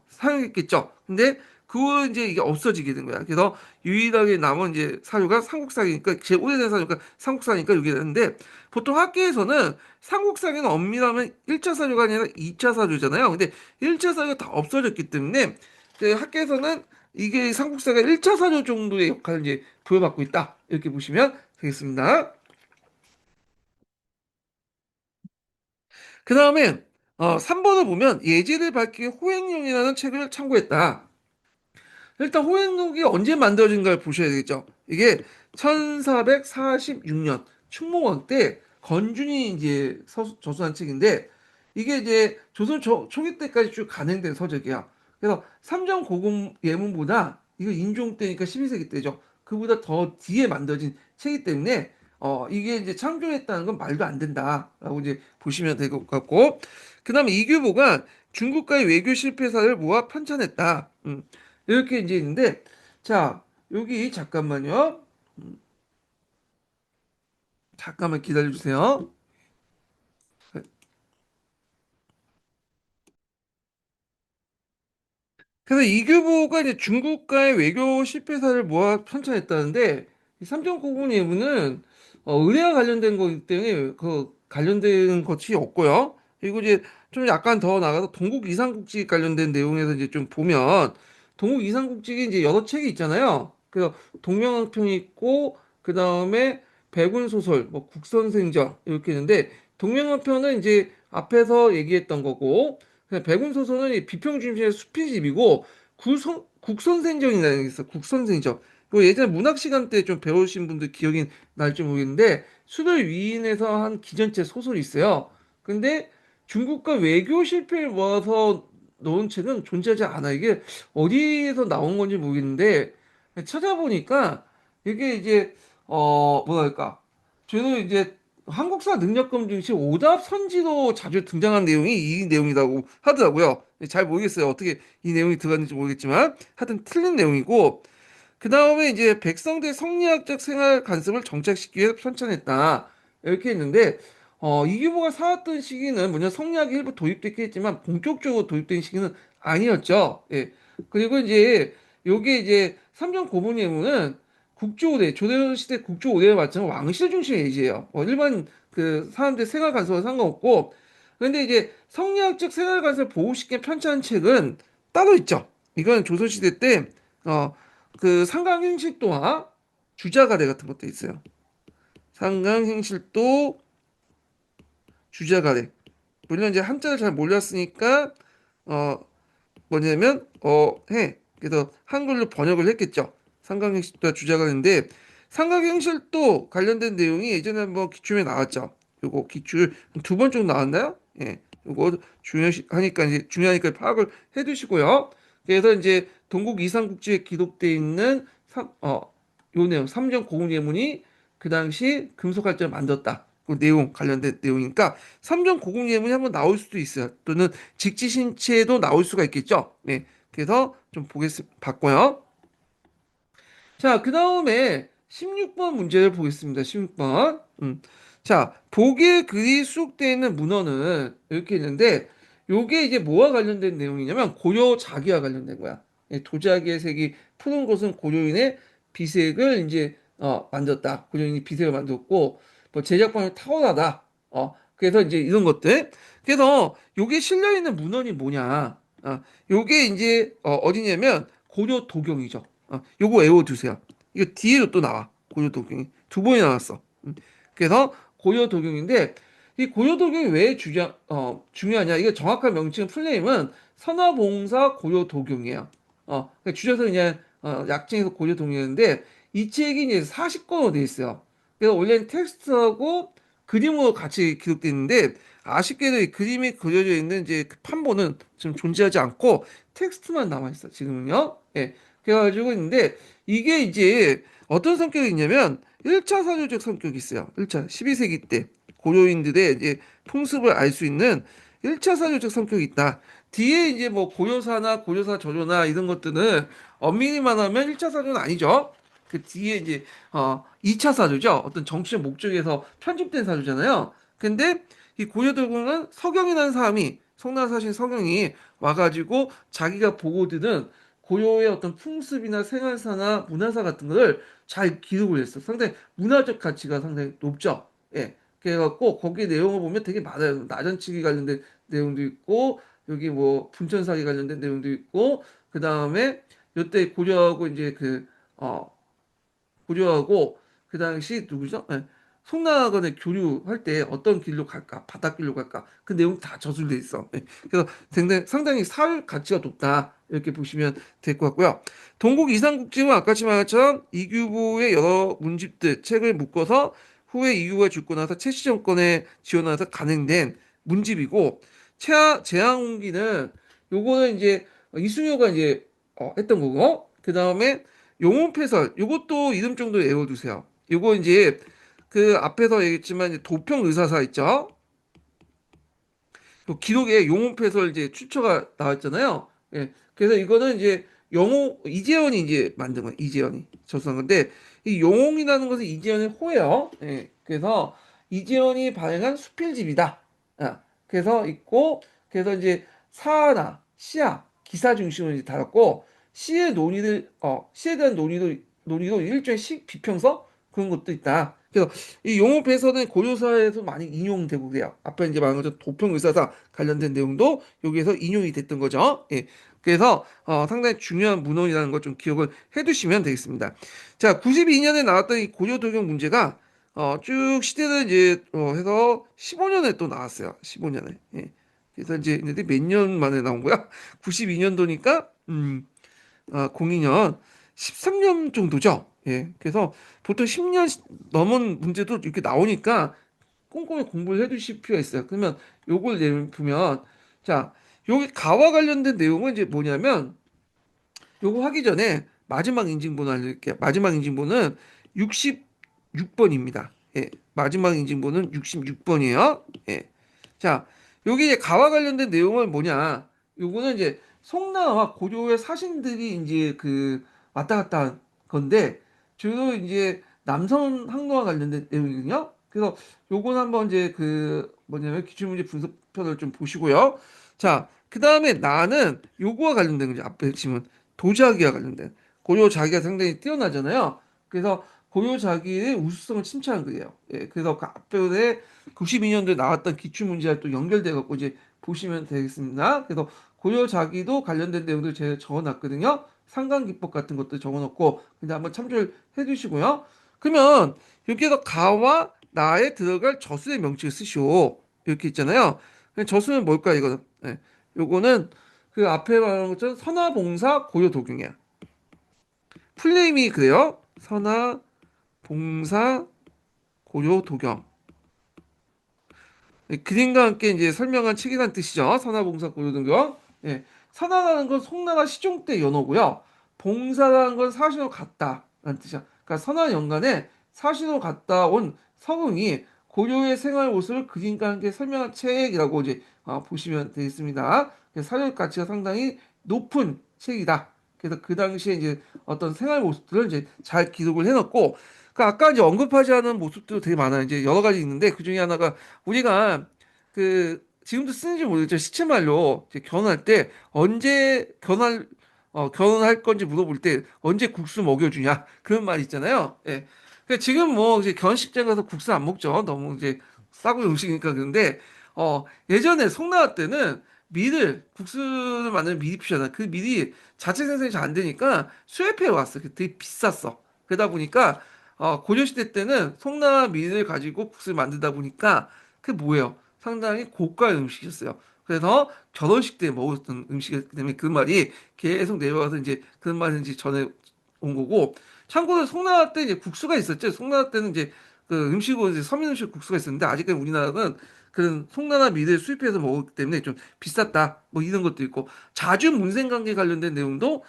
사용했겠죠. 근데 그거 이제 이게 없어지게 된 거야. 그래서 유일하게 남은 이제 사료가 삼국사기니까 제일 오래된 사료가 삼국사니까 이게 되는데 보통 학계에서는 삼국사기는 엄밀하면 1차 사료가 아니라 2차 사료잖아요. 근데 1차 사료가 다 없어졌기 때문에 그 학계에서는 이게 삼국사가 1차 사료 정도의 역할을 이제 부여받고 있다. 이렇게 보시면 되겠습니다. 그 다음에 3번을 보면 예제를 밝히기 호행령이라는 책을 참고했다. 일단 호행록이 언제 만들어진 걸 보셔야 되겠죠. 이게 1446년 충무원 때 건준이 이제 저술한 책인데 이게 이제 조선 초기 때까지 쭉 간행된 서적이야. 그래서 삼정고금 예문보다 이거 인종 때니까 12세기 때죠. 그보다 더 뒤에 만들어진 책이기 때문에 이게 이제 창조했다는 건 말도 안 된다라고 이제 보시면 될 것 같고 그다음에 이규보가 중국과의 외교 실패사를 모아 편찬했다. 이렇게 이제 있는데, 자, 여기 잠깐만요. 잠깐만 기다려주세요. 그래서 이규보가 이제 중국과의 외교 실패사를 모아 편찬했다는데, 이 삼정고문 예문은 의뢰와 관련된 거기 때문에 그 관련된 것이 없고요. 그리고 이제 좀 약간 더 나가서 동국 이상국지 관련된 내용에서 이제 좀 보면, 동국 이상국지에 이제 여러 책이 있잖아요. 그래서 동명항평이 있고, 그 다음에 백운 소설, 뭐 국선생전 이렇게 있는데, 동명항평은 이제 앞에서 얘기했던 거고, 백운 소설은 이 비평 중심의 수필집이고 국선생전이라는 게 있어. 국선생전. 그 예전에 문학 시간 때 좀 배우신 분들 기억이 날지 모르겠는데 수별 위인에서 한 기전체 소설이 있어요. 근데 중국과 외교 실패를 모아서 놓은 책은 존재하지 않아. 이게 어디에서 나온 건지 모르겠는데 찾아보니까 이게 이제 뭐랄까 저는 이제 한국사 능력검 중시 오답 선지로 자주 등장한 내용이 이 내용이라고 하더라고요. 잘 모르겠어요. 어떻게 이 내용이 들어갔는지 모르겠지만 하여튼 틀린 내용이고 그 다음에 이제 백성대 성리학적 생활 관습을 정착시키기 위해 편찬했다. 이렇게 했는데 이규보가 살았던 시기는 뭐냐 성리학이 일부 도입됐긴 했지만 본격적으로 도입된 시기는 아니었죠. 예. 그리고 이제 요게 이제 삼정 고문 예문은 국조의례, 조선시대 국조의례에 맞춰서 왕실 중심의 예지예요. 일반 그 사람들 생활 간섭과 상관없고, 그런데 이제 성리학적 생활 간섭을 보호시킨 편찬 책은 따로 있죠. 이건 조선시대 때, 그 상강행실도와 주자가래 같은 것도 있어요. 상강행실도, 주자가래. 물론 이제 한자를 잘 몰랐으니까, 어, 뭐냐면 그래서 한글로 번역을 했겠죠. 삼각형식도 주자가인데 삼각형식도 관련된 내용이 예전에 뭐 기출에 나왔죠. 요거 기출 두 번 정도 나왔나요? 예. 요거 중요하니까 이제 중요하니까 파악을 해두시고요. 그래서 이제 동국 이삼국지에 기록돼 있는 요 내용 삼정 고궁 예문이 그 당시 금속할자를 만들었다. 그 내용 관련된 내용이니까 삼정 고궁 예문이 한번 나올 수도 있어요. 또는 직지신체도 나올 수가 있겠죠. 네. 그래서 좀 봤고요. 자, 그 다음에 16번 문제를 보겠습니다. 16번. 자, 복의 글이 수록되어 있는 문헌은 이렇게 있는데, 요게 이제 뭐와 관련된 내용이냐면, 고려 자기와 관련된 거야. 도자기의 색이 푸른 것은 고려인의 비색을 이제, 만들었다. 고려인이 비색을 만들었고, 뭐 제작방이 탁월하다. 그래서 이제 이런 것들. 그래서 요게 실려있는 문헌이 뭐냐. 요게 이제, 어디냐면, 고려 도경이죠. 요거 외워두세요. 이거 뒤에도 또 나와. 고려도경이. 두 번이 나왔어. 그래서 고려도경인데, 이 고려도경이 왜 중요하냐. 이게 정확한 명칭 풀네임은 선화봉사 고려도경이에요. 그러니까 줄여서 그냥, 약칭해서 고려도경인데, 이 책이 이제 40권으로 되어 있어요. 그래서 원래는 텍스트하고 그림으로 같이 기록되어 있는데, 아쉽게도 이 그림이 그려져 있는 이제 그 판본은 지금 존재하지 않고, 텍스트만 남아있어, 지금은요. 예. 그래가지고 있는데 이게 이제 어떤 성격이 있냐면 1차 사조적 성격이 있어요. 1차 12세기 때 고려인들의 이제 풍습을 알 수 있는 1차 사조적 성격이 있다. 뒤에 이제 뭐 고려사나 고려사 저조나 이런 것들은 엄밀히만 하면 1차 사조는 아니죠. 그 뒤에 이제 2차 사조죠. 어떤 정치적 목적에서 편집된 사조잖아요. 근데 이 고려도군은 서경이라는 사람이 성나사신 서경이 와가지고 자기가 보고 드는 고려의 어떤 풍습이나 생활사나 문화사 같은 거를 잘 기록을 했어. 상당히 문화적 가치가 상당히 높죠. 예. 그래갖고 거기 내용을 보면 되게 많아요. 나전치기 관련된 내용도 있고 여기 뭐 분천사기 관련된 내용도 있고 그 다음에 요때 고려하고 이제 고려하고 그 당시 누구죠? 예. 송나라간에 교류할 때 어떤 길로 갈까? 바닷길로 갈까? 그 내용 다 저술돼 있어. 예. 그래서 상당히 사회 가치가 높다. 이렇게 보시면 될 것 같고요. 동국 이상국지는 아까 말한 것처럼 이규보의 여러 문집들, 책을 묶어서 후에 이규보가 죽고 나서 최씨 정권에 지원해서 간행된 문집이고, 제왕홍기는 요거는 이제 이순효가 이제 했던 거고, 그 다음에 용혼패설 요것도 이름 정도 외워두세요. 요거 이제 그 앞에서 얘기했지만 이제 도평 의사사 있죠. 또 기록에 용혼패설 이제 출처가 나왔잖아요. 예. 그래서 이거는 이제 영호 이재현이 이제 만든 거예요. 이재현이 저수한 건데 이 용홍이라는 것은 이재현의 호예요. 예. 그래서 이재현이 발행한 수필집이다. 그래서 있고 그래서 이제 사나 시야 기사 중심으로 이제 다뤘고 시에 대한 논의도 일종의 시 비평서 그런 것도 있다. 그래서 이 용어배서는 고려사에서 많이 인용되고 그래요. 앞에 이제 말한 것처럼 도평의사사 관련된 내용도 여기에서 인용이 됐던 거죠. 예. 그래서 상당히 중요한 문헌이라는 걸 좀 기억을 해두시면 되겠습니다. 자, 92년에 나왔던 이 고려도경 문제가 쭉 시대를 이제 해서 15년에 또 나왔어요. 15년에. 예. 그래서 이제 근데 몇 년 만에 나온 거야? 92년도니까 02년 13년 정도죠. 예. 그래서 보통 10년 넘은 문제도 이렇게 나오니까 꼼꼼히 공부를 해 두실 필요가 있어요. 그러면 요걸 보면 자, 여기 가와 관련된 내용은 이제 뭐냐면 요거 하기 전에 마지막 인증번호 알려드릴게요. 마지막 인증번호는 66번입니다. 예. 마지막 인증번호는 66번이에요. 예. 자, 여기 이제 가와 관련된 내용은 뭐냐? 요거는 이제 송나라와 고려의 사신들이 이제 그 왔다 갔다 한 건데 주로 이제 남선 항로와 관련된 내용이거든요. 그래서 요건 한번 이제 그 뭐냐면 기출문제 분석편을 좀 보시고요. 자, 그 다음에 나는 요거와 관련된 거죠. 앞에 지금 도자기와 관련된 고려 자기가 상당히 뛰어나잖아요. 그래서 고려자기의 우수성을 칭찬한 거예요. 예, 그래서 그 앞에 92년도에 나왔던 기출문제와 또 연결돼 갖고 이제 보시면 되겠습니다. 그래서 고려자기도 관련된 내용들 제가 적어놨거든요. 상관기법 같은 것도 적어놓고 근데 한번 참조를 해두시고요. 그러면 여기에서 가와 나에 들어갈 저수의 명칭을 쓰시오. 이렇게 있잖아요. 그럼 저수는 뭘까 이거는? 예, 요거는 그 앞에 말한 것처럼 선화봉사 고려도경이야. 풀네임이 그래요. 선화 봉사 고려 도경. 예, 그림과 함께 이제 설명한 책이란 뜻이죠. 선화 봉사 고려 도경. 예. 선화라는 건 송나라 시종 때 연호고요. 봉사라는 건 사신으로 갔다라는 뜻이야. 그러니까 선화 연간에 사신으로 갔다 온 서궁이 고려의 생활 모습을 그림과 함께 설명한 책이라고 이제 보시면 되겠습니다. 그래서 사료 가치가 상당히 높은 책이다. 그래서 그 당시에 이제 어떤 생활 모습들을 이제 잘 기록을 해놨고 그 아까 이제 언급하지 않은 모습도 되게 많아요. 이제 여러 가지 있는데 그 중에 하나가 우리가 그 지금도 쓰는지 모르겠죠. 시체말로 이제 결혼할 때 언제 결혼할 건지 물어볼 때 언제 국수 먹여주냐 그런 말 있잖아요. 예. 지금 뭐 이제 결혼식장 가서 국수 안 먹죠. 너무 이제 싸고 음식이니까 그런데 예전에 송나라 때는 밀을 국수를 만드는 밀이 필요하다. 그 밀이 자체 생산이 잘 안 되니까 수입해 왔어. 되게 비쌌어. 그러다 보니까 고려시대 때는 송나라 밀을 가지고 국수를 만들다 보니까 그게 뭐예요? 상당히 고가의 음식이었어요. 그래서 결혼식 때 먹었던 음식이기 때문에 그 말이 계속 내려와서 이제 그런 말을 이제 전해 온 거고 참고로 송나라 때 이제 국수가 있었죠. 송나라 때는 이제 그 음식으로 이제 서민 음식 국수가 있었는데 아직까지 우리나라는 그런 송나라 밀을 수입해서 먹었기 때문에 좀 비쌌다. 뭐 이런 것도 있고 자주 문생 관계 관련된 내용도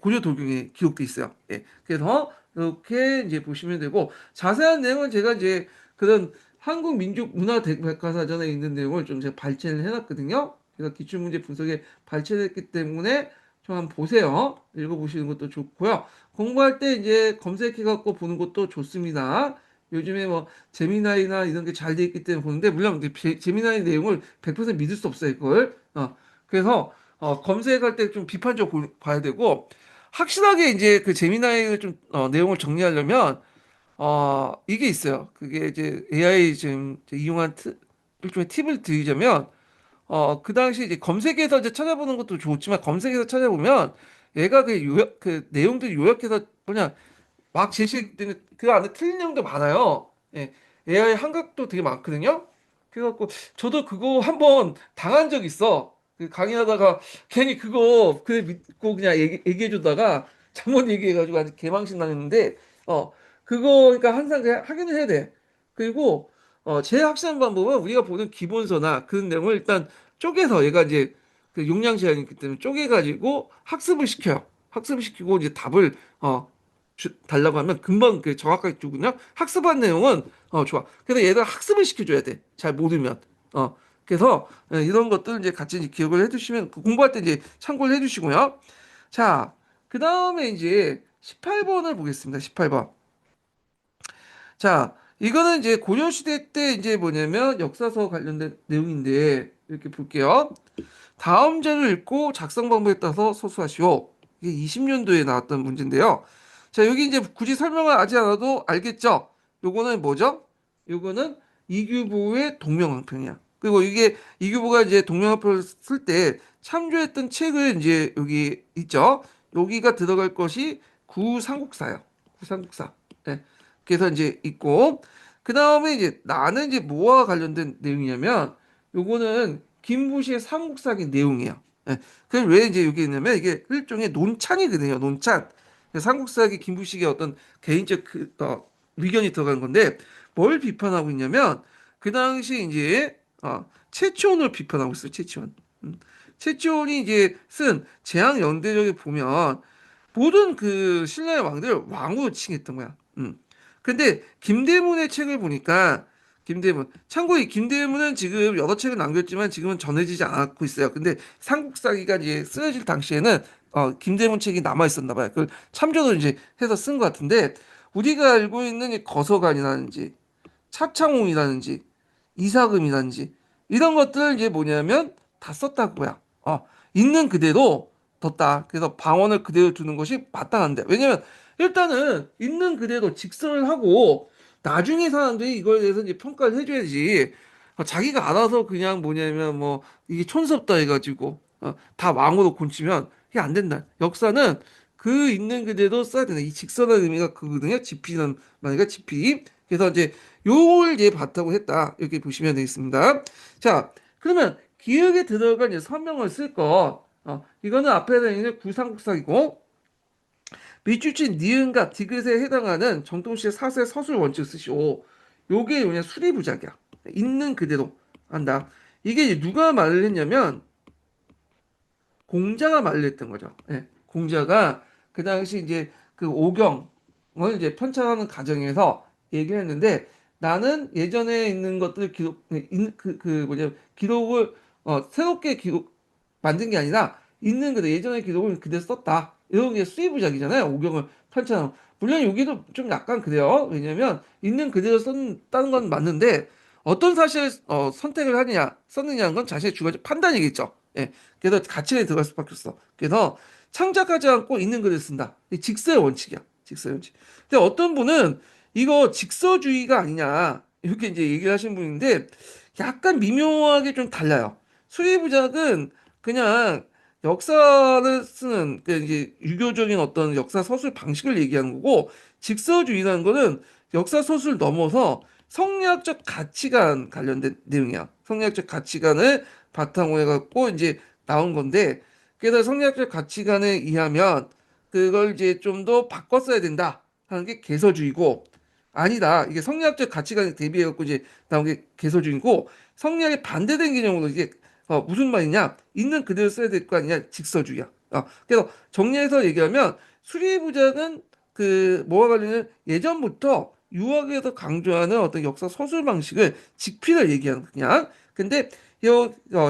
고려 도경에 기록돼 있어요. 예. 그래서 이렇게 이제 보시면 되고 자세한 내용은 제가 이제 그런 한국민족문화백과사전에 있는 내용을 좀 제가 발췌를 해놨거든요. 그래서 기출문제 분석에 발췌를 했기 때문에 좀 한번 보세요. 읽어보시는 것도 좋고요. 공부할 때 이제 검색해갖고 보는 것도 좋습니다. 요즘에 뭐 재미나이나 이런 게 잘 돼 있기 때문에 보는데 물론 재미나이 내용을 100% 믿을 수 없어요. 이걸. 그래서 검색할 때 좀 비판적으로 봐야 되고 확실하게 이제 그 재미나이를 좀 내용을 정리하려면 이게 있어요. 그게 이제 AI 지금 이제 이용한 일종의 팁을 드리자면, 그 당시 이제 검색해서 이제 찾아보는 것도 좋지만, 검색해서 찾아보면, 얘가 그 요약, 그 내용들 요약해서 그냥 막 제시되는 그 안에 틀린 내용도 많아요. 예. AI 한각도 되게 많거든요. 그래갖고 저도 그거 한번 당한 적 있어. 그 강의하다가 괜히 그거 그 믿고 그냥 얘기해주다가 잘못 얘기해가지고 아주 개망신 당했는데 그거 그러니까 항상 그냥 확인을 해야 돼. 그리고 제 학습 방법은 우리가 보는 기본서나 그런 내용을 일단 쪼개서 얘가 이제 그 용량 제한이 있기 때문에 쪼개가지고 학습을 시켜요. 학습을 시키고 이제 답을 달라고 하면 금방 그 정확하게 주거든요. 학습한 내용은 좋아. 그래서 얘들 학습을 시켜줘야 돼. 잘 모르면. 그래서 이런 것들 이제 같이 이제 기억을 해두시면 공부할 때 이제 참고를 해주시고요. 자, 그 다음에 이제 18번을 보겠습니다. 18번. 자, 이거는 이제 고려시대 때 이제 뭐냐면 역사서 관련된 내용인데 이렇게 볼게요. 다음 자료를 읽고 작성 방법에 따라서 소수하시오. 이게 20년도에 나왔던 문제인데요. 자, 여기 이제 굳이 설명을 하지 않아도 알겠죠? 요거는 뭐죠? 요거는 이규보의 동명항평이야. 그리고 이게 이규보가 이제 동명항평을 쓸 때 참조했던 책을 이제 여기 있죠? 여기가 들어갈 것이 구삼국사예요. 구삼국사. 네. 그래서 이제 있고 그 다음에 이제 나는 이제 뭐와 관련된 내용이냐면 요거는 김부시의 삼국사기 내용이에요. 예. 그럼 왜 이제 여기 있냐면 이게 일종의 논찬이거든요. 논찬. 삼국사기 김부식의 어떤 개인적 의견이 들어간 건데 뭘 비판하고 있냐면 그 당시 이제 최치원을 비판하고 있어요. 최치원. 최치원이 이제 쓴 재앙연대록에 보면 모든 그 신라의 왕들 왕으로 칭했던 거야. 근데 김대문의 책을 보니까 김대문 참고 이 김대문은 지금 여러 책을 남겼지만 지금은 전해지지 않고 있어요. 근데 삼국사기가 이제 쓰여질 당시에는 김대문 책이 남아 있었나 봐요. 그걸 참조를 이제 해서 쓴 것 같은데 우리가 알고 있는 이 거서관이라든지 차창홍이라든지 이사금이라든지 이런 것들 이제 뭐냐면 다 썼다고요. 있는 그대로 뒀다. 그래서 방언을 그대로 두는 것이 마땅한데 왜냐면 일단은 있는 그대로 직선을 하고 나중에 사람들이 이거에 대해서 이제 평가를 해줘야지. 자기가 알아서 그냥 뭐냐면 뭐 이게 촌스럽다 해가지고 다 왕으로 곤치면 이게 안 된다. 역사는 그 있는 그대로 써야 된다. 이 직선의 의미가 그거든요. 지피는 말이가 지피. 그래서 이제 요걸 이제 바탕으로 했다. 이렇게 보시면 되겠습니다. 자, 그러면 기역에 들어간 이제 서명을 쓸 거. 이거는 앞에서 있는 구상국사이고 밑줄친 니은과 디귿에 해당하는 정통시의 사세 서술 원칙 쓰시오. 요게 그냥 수리부작이야. 있는 그대로 한다. 이게 이제 누가 말을 했냐면 공자가 말을 했던 거죠. 예, 공자가 그 당시 이제 그 오경을 이제 편찬하는 과정에서 얘기를 했는데 나는 예전에 있는 것들 기록 그 뭐냐 기록을 새롭게 기록 만든 게 아니라 있는 그대로 예전의 기록을 그대로 썼다. 이런 게 수의부작이잖아요. 오경을 편찬하는. 물론 여기도 좀 약간 그래요. 왜냐면 있는 그대로 썼다는 건 맞는데 어떤 사실을 선택을 하느냐 썼느냐는 건 자신의 주관적 판단이겠죠. 예. 그래서 가치에 들어갈 수밖에 없어. 그래서 창작하지 않고 있는 글을 쓴다. 이 직서의 원칙이야. 직서의 원칙. 근데 어떤 분은 이거 직서주의가 아니냐 이렇게 이제 얘기를 하신 분인데 약간 미묘하게 좀 달라요. 수리부작은 그냥 역사를 쓰는 그 이제 유교적인 어떤 역사 서술 방식을 얘기하는 거고 직서주의라는 거는 역사 서술 넘어서 성리학적 가치관 관련된 내용이야. 성리학적 가치관을 바탕으로 해갖고 이제 나온 건데 그래서 성리학적 가치관에 의하면 그걸 이제 좀 더 바꿔 써야 된다 하는 게 개서주의고 아니다. 이게 성리학적 가치관에 대비해갖고 이제 나온 게 개서주의고 성리학에 반대된 개념으로 이게 무슨 말이냐? 있는 그대로 써야 될 거 아니냐? 직서주의야. 그래서 정리해서 얘기하면 수리부작은 그 뭐와 관련된 예전부터 유학에서 강조하는 어떤 역사 서술 방식을 직필을 얘기하는 그냥. 근데 이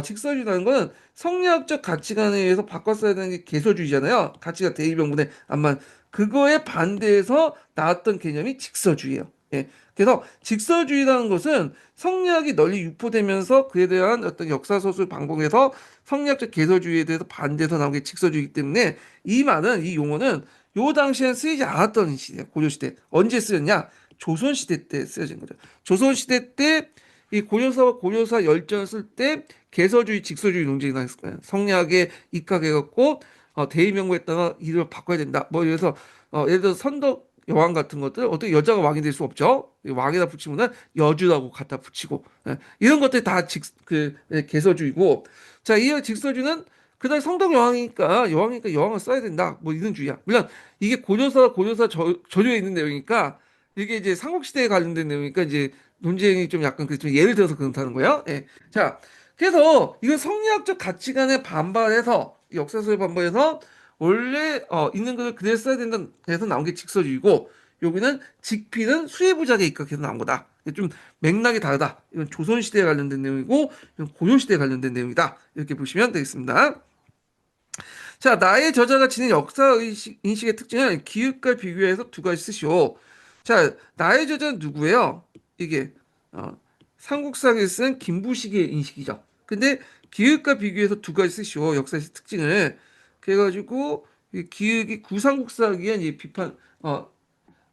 직서주의라는 거는 성리학적 가치관에 의해서 바꿔 써야 되는 게 개서주의잖아요. 가치가 대의명분에 암만 그거에 반대해서 나왔던 개념이 직서주의예요. 예. 그래서 직서주의라는 것은 성리학이 널리 유포되면서 그에 대한 어떤 역사서술 방법에서 성리학적 개서주의에 대해서 반대해서 나온 게 직서주의이기 때문에 이 말은 이 용어는 요 당시엔 쓰이지 않았던 시대, 고려시대. 언제 쓰였냐? 조선시대 때 쓰여진 거죠. 조선시대 때 이 고려사와 고려사 열전을 쓸 때 개서주의, 직서주의 논쟁이 나왔을 거예요. 성리학에 입각해갖고 대의명부에다가 이름을 바꿔야 된다. 뭐 이래서 예를 들어 선덕 여왕 같은 것들 어떻게 여자가 왕이 될 수 없죠. 왕에다 붙이면은 여주라고 갖다 붙이고 이런 것들이 다그 개서주의고 이 직서주의는 그다음 성덕 여왕이니까 여왕을 써야 된다. 뭐 이런 주의야. 물론 이게 고려사 저류에 있는 내용이니까 이게 이제 삼국시대에 관련된 내용이니까 이제 논쟁이 좀 약간 좀 예를 들어서 그렇다는 거예요. 예. 자, 그래서 이건 성리학적 가치관에 반발해서 역사서에 반발해서 원래 있는 것을 그대로 써야 된다 해서 나온 게 직서주의고 여기는 직필은 수혜부작에 입각해서 나온 거다. 좀 맥락이 다르다. 이건 조선시대에 관련된 내용이고 이건 고려시대에 관련된 내용이다. 이렇게 보시면 되겠습니다. 자, 나의 저자가 지닌 인식의 특징은 기읍과 비교해서 두 가지 쓰시오. 자, 나의 저자는 누구예요? 이게 삼국사기를 쓴 김부식의 인식이죠. 근데 기읍과 비교해서 두 가지 쓰시오. 역사의 특징을. 그래가지고 이 기읍이 구삼국사기에 이제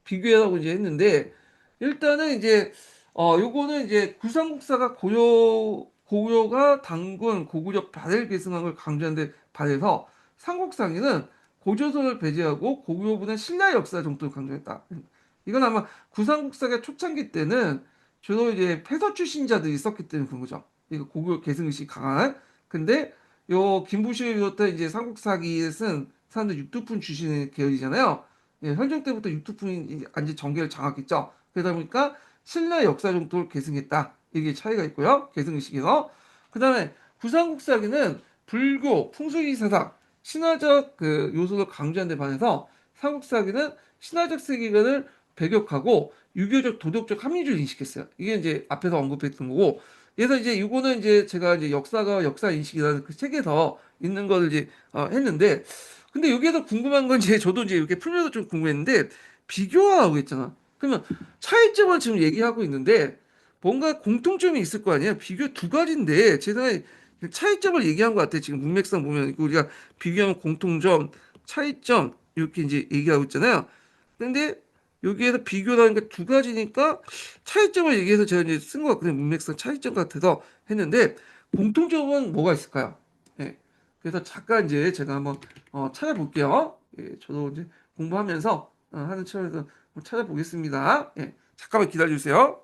비교하고 이제 했는데 일단은 이제 요거는 이제 구삼국사가 고려가 단군 고구려 발해를 계승한 걸 강조하는데 반해서 삼국사기는 고조선을 배제하고 고구려보다 신라 역사 정도를 강조했다. 이건 아마 구삼국사가 초창기 때는 주로 이제 패서 출신자들이 썼기 때문에 그런 거죠. 이거 고구려 계승의식이 강한. 근데 요 김부시를 비롯한 이제 삼국사기에 쓴 사람들 육두푼 출신의 계열이잖아요. 예, 현종 때부터 육두품이 안지 정계를 장악했죠. 그러다 보니까 신라 역사 정도를 계승했다. 이게 차이가 있고요. 계승의식에서. 그 다음에 구삼국사기는 불교, 풍수지사상, 신화적 그 요소를 강조한 데 반해서 삼국사기는 신화적 세계관을 배격하고 유교적, 도덕적 합리주의를 인식했어요. 이게 이제 앞에서 언급했던 거고. 그래서 이제 이거는 이제 제가 이제 역사가 역사 인식이라는 그 책에서 있는 걸 이제 했는데 근데 여기에서 궁금한 건 이제 저도 이제 이렇게 풀면서 좀 궁금했는데 비교하라고 했잖아. 그러면 차이점을 지금 얘기하고 있는데 뭔가 공통점이 있을 거 아니에요? 비교 두 가지인데 제 생각에 차이점을 얘기한 것 같아. 지금 문맥상 보면 우리가 비교하면 공통점, 차이점 이렇게 이제 얘기하고 있잖아요. 근데 여기에서 비교라는 게 두 가지니까 차이점을 얘기해서 제가 이제 쓴 것 같거든요. 문맥상 차이점 같아서 했는데 공통점은 뭐가 있을까요? 예. 그래서 잠깐 이제 제가 한번 찾아볼게요. 예, 저도 이제 공부하면서 하는 차원에서 한번 찾아보겠습니다. 예, 잠깐만 기다려주세요.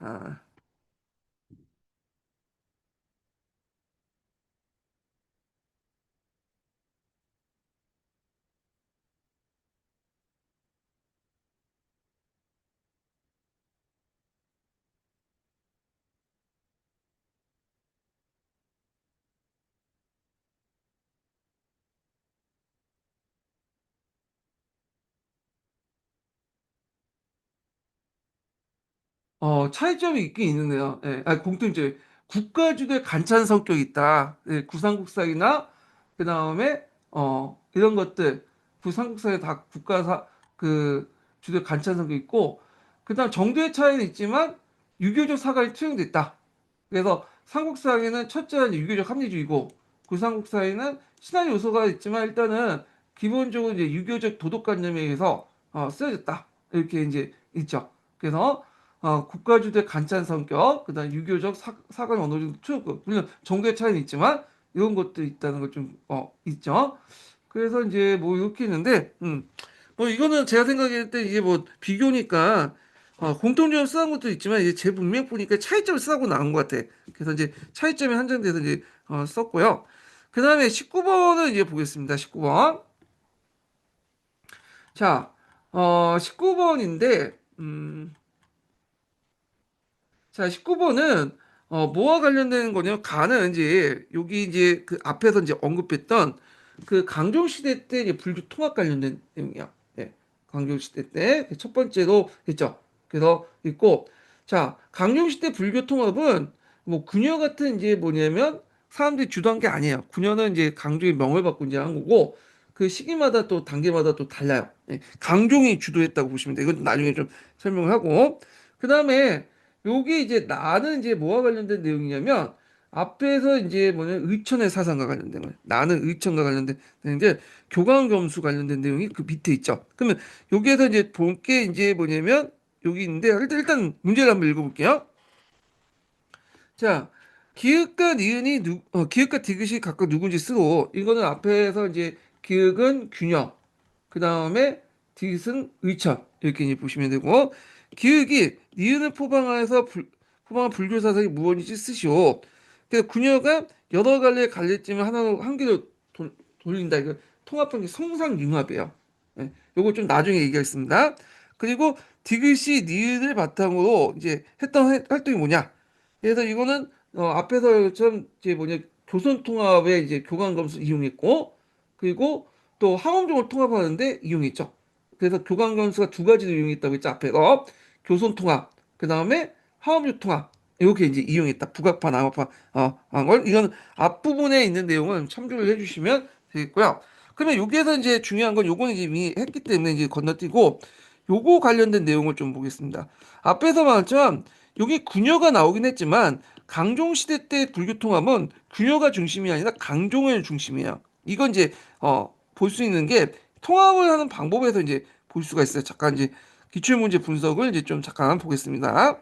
아, 차이점이 있긴 있는데요. 예, 공통점. 국가주도의 간찬 성격이 있다. 예, 구상국사이나 그 다음에 이런 것들 구상국사에 다 그 주도의 간찬 성격이 있고 그다음 정도의 차이는 있지만 유교적 사관이 투영돼 있다. 그래서 삼국사에는 첫째는 유교적 합리주의고 구삼국사에는 신화 요소가 있지만 일단은 기본적으로 이제 유교적 도덕관념에 의해서 쓰여졌다 이렇게 이제 있죠. 그래서 국가주도의 간찬 성격, 그다음 유교적 사관 어느 정도 투영고 물론 정도의 차이는 있지만 이런 것도 있다는 걸 좀 있죠. 그래서 이제 뭐 이렇게 있는데, 뭐 이거는 제가 생각할 때 이게 뭐 비교니까 공통점을 쓰는 것도 있지만 이제 제 문맥 보니까 차이점을 쓰고 나온 것 같아. 그래서 이제 차이점이 한정돼서 이제 썼고요. 그 다음에 19번을 이제 보겠습니다. 19번. 자, 19번인데, 자, 19번은 뭐와 관련된 거냐면 가는 이제 여기 이제 그 앞에서 이제 언급했던 그 강종 시대 때 이제 불교 통합 관련된 내용이야. 예. 강종 시대 때 첫 번째로 했죠. 그래서 있고 자, 강종 시대 불교 통합은 뭐 군녀 같은 이제 뭐냐면 사람들이 주도한 게 아니에요. 군녀는 이제 강종의 명을 받고 이제 한 거고 그 시기마다 또 단계마다 또 달라요. 예. 강종이 주도했다고 보시면 돼요. 이건 나중에 좀 설명을 하고 그다음에 요게 이제 나는 이제 뭐와 관련된 내용이냐면 앞에서 이제 뭐냐면 의천의 사상과 관련된 거예요. 나는 의천과 관련된 내용인데 교광검수 관련된 내용이 그 밑에 있죠. 그러면 여기에서 이제 볼 게 이제 뭐냐면 여기 있는데 일단 문제를 한번 읽어볼게요. 자, 기읍과 니은이 기읍과 디귿이 각각 누군지 쓰고 이거는 앞에서 이제 기읍은 균형 그 다음에 디귿은 의천 이렇게 이제 보시면 되고 기역이 니은을 포방한 불교 사상이 무엇인지 쓰시오. 그래서 구녀가 여러 갈래의 갈래쯤을 하나로 한 개로 돌린다. 이거 통합한 게 성상융합이에요. 예, 요거 좀 나중에 얘기하겠습니다. 그리고 디귿이 니은을 바탕으로 이제 했던 활동이 뭐냐? 그래서 이거는 앞에서처럼 이제 뭐냐 교선 통합에 이제 교관 검수 이용했고 그리고 또 항원종을 통합하는데 이용했죠. 그래서 교감 검수가 두 가지를 이용했다고 했죠. 앞에서 교선 통합, 그 다음에 화엄류 통합 이렇게 이제 이용했다. 북악파, 남악파 한 걸. 이건 앞부분에 있는 내용은 참조를 해주시면 되겠고요. 그러면 여기에서 이제 중요한 건 요거는 이제 이미 했기 때문에 이제 건너뛰고 요거 관련된 내용을 좀 보겠습니다. 앞에서 말했지만 여기 궁녀가 나오긴 했지만 강종 시대 때 불교 통합은 궁녀가 중심이 아니라 강종을 중심이에요. 이건 이제 볼 수 있는 게 통합을 하는 방법에서 이제 볼 수가 있어요. 잠깐 이제 기출문제 분석을 이제 좀 잠깐 보겠습니다.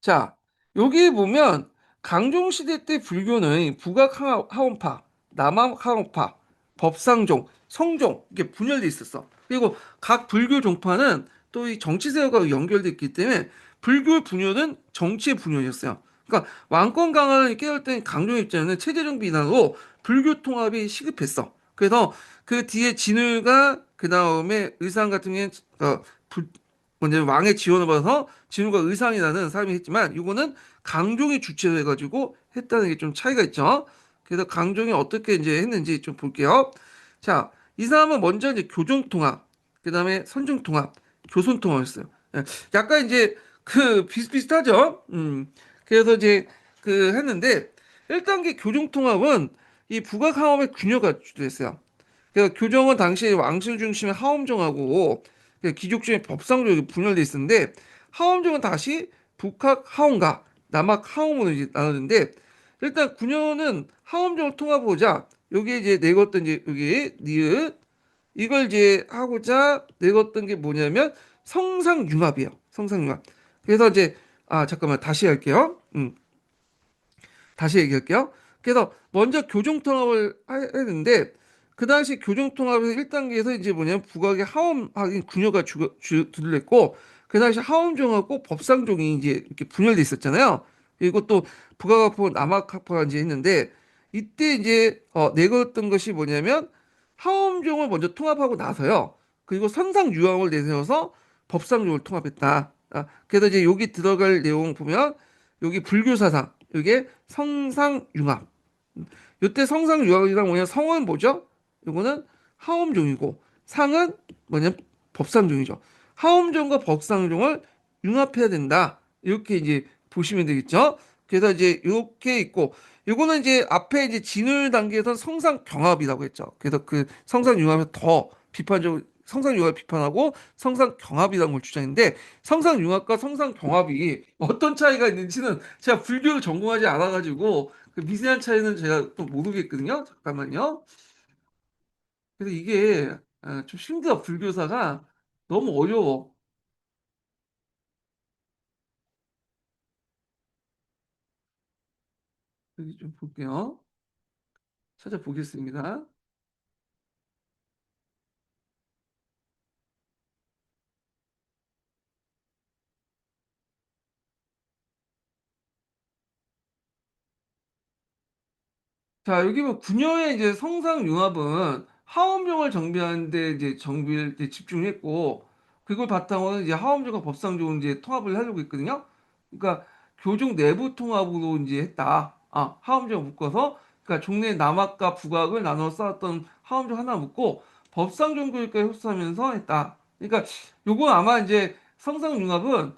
자, 여기 보면 강종시대 때 불교는 북악하원파, 남악하원파, 법상종, 성종 이게 분열돼 있었어. 그리고 각 불교 종파는 또 이 정치세력과 연결돼 있기 때문에 불교 분열은 정치의 분열이었어요. 그러니까 왕권 강화를 깨울 때 강종 입장에는 체제적 비난으로 불교 통합이 시급했어. 그래서 그 뒤에 진울과 그 다음에 의상 같은 경우에는 먼저 왕의 지원을 받아서 진우가 의상이라는 사람이 했지만 이거는 강종이 주체로 해가지고 했다는 게 좀 차이가 있죠. 그래서 강종이 어떻게 이제 했는지 좀 볼게요. 자, 이 사람은 먼저 이제 교정통합, 그 다음에 선정통합, 교선통합했어요. 예, 약간 이제 그 비슷비슷하죠. 그래서 이제 그 했는데 1단계 교정통합은 이 북악하엄의 균열가 주도했어요. 그래서 교정은 당시 왕실 중심의 하엄정하고 귀족 중에 법상적으로 분열돼 있었는데 하엄정은 다시 북학 하엄과 남학 하엄으로 이제 나누는데 일단 9년은 하원종을 통합하고자 여기 이제 내었던 이제 여기 니은 이걸 이제 하고자 내었던 게 뭐냐면 성상융합이에요. 성상융합. 그래서 이제 잠깐만 다시 할게요. 다시 얘기할게요. 그래서 먼저 교정통합을 했는데 그 당시 교정통합에서 1단계에서 이제 뭐냐면 북악의 하원 하긴 군여가 둘렸고 그 당시 하원종하고 법상종이 이제 이렇게 분열돼 있었잖아요. 그리고 또 북악학파 남학학파가 이제 했는데 이때 이제 내걸었던 것이 뭐냐면 하원종을 먼저 통합하고 나서요. 그리고 선상유합을 내세워서 법상종을 통합했다. 그래서 이제 여기 들어갈 내용 보면 여기 불교 사상 이게 성상융합. 이때 성상융합이란 뭐냐? 성은 뭐죠? 이거는 하엄종이고 상은 뭐냐? 법상종이죠. 하엄종과 법상종을 융합해야 된다. 이렇게 이제 보시면 되겠죠. 그래서 이제 이렇게 있고 이거는 이제 앞에 이제 진울 단계에서 성상경합이라고 했죠. 그래서 그 성상융합을 더 비판적으로 성상융합을 비판하고 성상경합이라는 걸 주장했는데 성상융합과 성상경합이 어떤 차이가 있는지는 제가 불교를 전공하지 않아가지고 그 미세한 차이는 제가 또 모르겠거든요. 잠깐만요. 그래서 이게 좀 힘들어. 불교사가 너무 어려워. 여기 좀 볼게요. 찾아보겠습니다. 자, 여기 뭐 구녀의 이제 성상융합은 하원병을 정비하는데 이제 정비를 이제 집중했고 그걸 바탕으로 이제 하원병과 법상종을 이제 통합을 하려고 했거든요. 그러니까 교종 내부 통합으로 이제 했다. 하원병을 묶어서 그러니까 종래 남학과 북학을 나눠 쌓았던 하원병 하나 묶고 법상종 교육까지 흡수하면서 했다. 그러니까 요거 아마 이제 성상융합은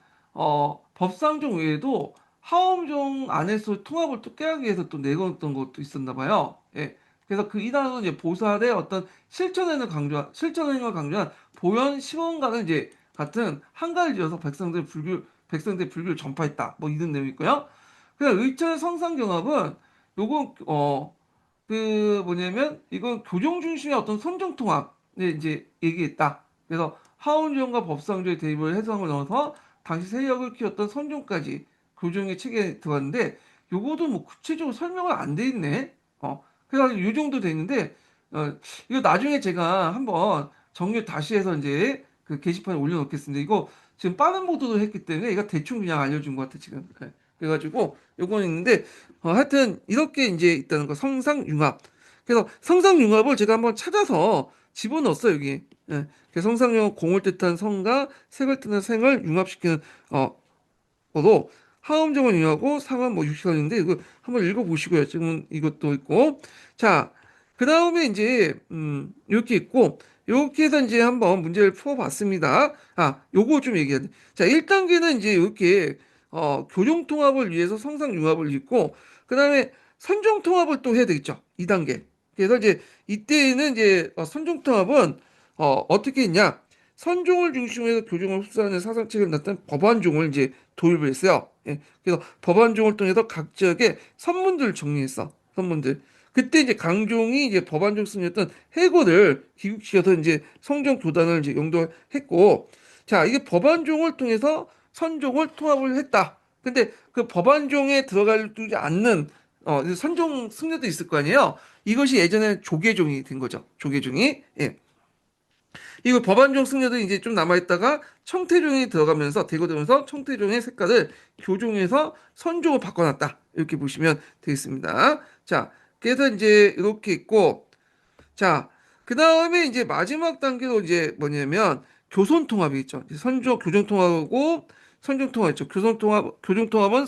법상종 외에도 하원종 안에서 통합을 또 깨기 위해서 또 내걸었던 것도 있었나 봐요. 예. 그래서 그 이단은 이제 보살의 어떤 실천행을 강조한 보현 시원가는 이제 같은 한가를 지어서 백성들 불교를 전파했다. 뭐 이런 내용이 있고요. 그냥 의철 성상경합은 요거 그 뭐냐면 이건 교종 중심의 어떤 선정 통합을 이제 얘기했다. 그래서 하원종과 법상조의 대입을 해석을 넣어서 당시 세력을 키웠던 선종까지 교정의 책에 들어갔는데 요거도 뭐 구체적으로 설명을 안 돼 있네. 그래가지고 요 정도 돼 있는데 이거 나중에 제가 한번 정리 다시 해서 이제 그 게시판에 올려놓겠습니다. 이거 지금 빠른 보도도 했기 때문에 이거 대충 그냥 알려준 것 같아 지금. 그래가지고 요거는 있는데 하여튼 이렇게 이제 있다는 거 성상융합. 그래서 성상융합을 제가 한번 찾아서 집어넣었어요 여기. 그래서 성상융합 공을 뜻한 성과 색을 뜻한 생을 융합시키는 어 거로 하음정을 이용하고 상은 뭐 6시간인데 이거 한번 읽어보시고요. 지금 이것도 있고 자, 그 다음에 이제 이렇게 있고 이렇게 해서 이제 한번 문제를 풀어봤습니다. 요거 좀 얘기해야 돼. 자, 1단계는 이제 이렇게 교종통합을 위해서 성상융합을 읽고 그 다음에 선종통합을 또 해야 되겠죠. 2단계. 그래서 이제 이때는 이제 선종통합은 어떻게 했냐? 선종을 중심으로 해서 교종을 흡수하는 사상책을 나타낸 법안종을 이제 도입을 했어요. 예. 그래서 법안종을 통해서 각 지역의 선문들을 정리했어. 선문들. 그때 이제 강종이 이제 법안종 승리였던 해고를 귀국시켜서 이제 성전 교단을 이제 용도했고, 자, 이게 법안종을 통해서 선종을 통합을 했다. 근데 그 법안종에 들어가지 않는 이제 선종 승려도 있을 거 아니에요. 이것이 예전에 조계종이 된 거죠. 조계종이. 예. 이거 법안종 승려들이 이제 좀 남아있다가 청태종이 들어가면서 대거되면서 청태종의 색깔을 교종에서 선종으로 바꿔놨다. 이렇게 보시면 되겠습니다. 자, 그래서 이제 이렇게 있고, 자, 그 다음에 이제 마지막 단계로 이제 뭐냐면 교손통합이 있죠. 선조 교정통합하고 선종통합 있죠. 교정통합은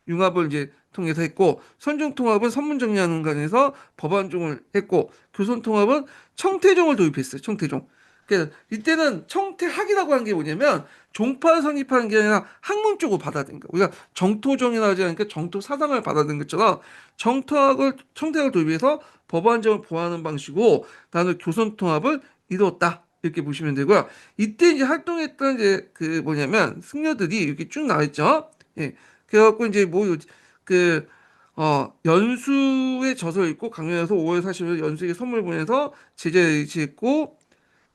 융합을 이제 통해서 했고, 선종통합은 선문정리하는 관에서 법안종을 했고, 교손통합은 청태종을 도입했어요. 청태종. 그래서 이때는 청태학이라고 하는 게 뭐냐면 종파를 성립하는 게 아니라 학문 쪽으로 받아들인 거야. 우리가 정토종이라고 하지 않으니까 정토 사상을 받아들인 것처럼 청태학을 도입해서 법안정을 보호하는 방식으로 나는 교선통합을 이루었다. 이렇게 보시면 되고요. 이때 이제 활동했던 이제 그 뭐냐면 승려들이 이렇게 쭉 나와 있죠. 예. 그래갖고 이제 뭐 그 연수에 져서 있고 강연에서 5월 40일 연수에게 선물 보내서 제자에 의지했고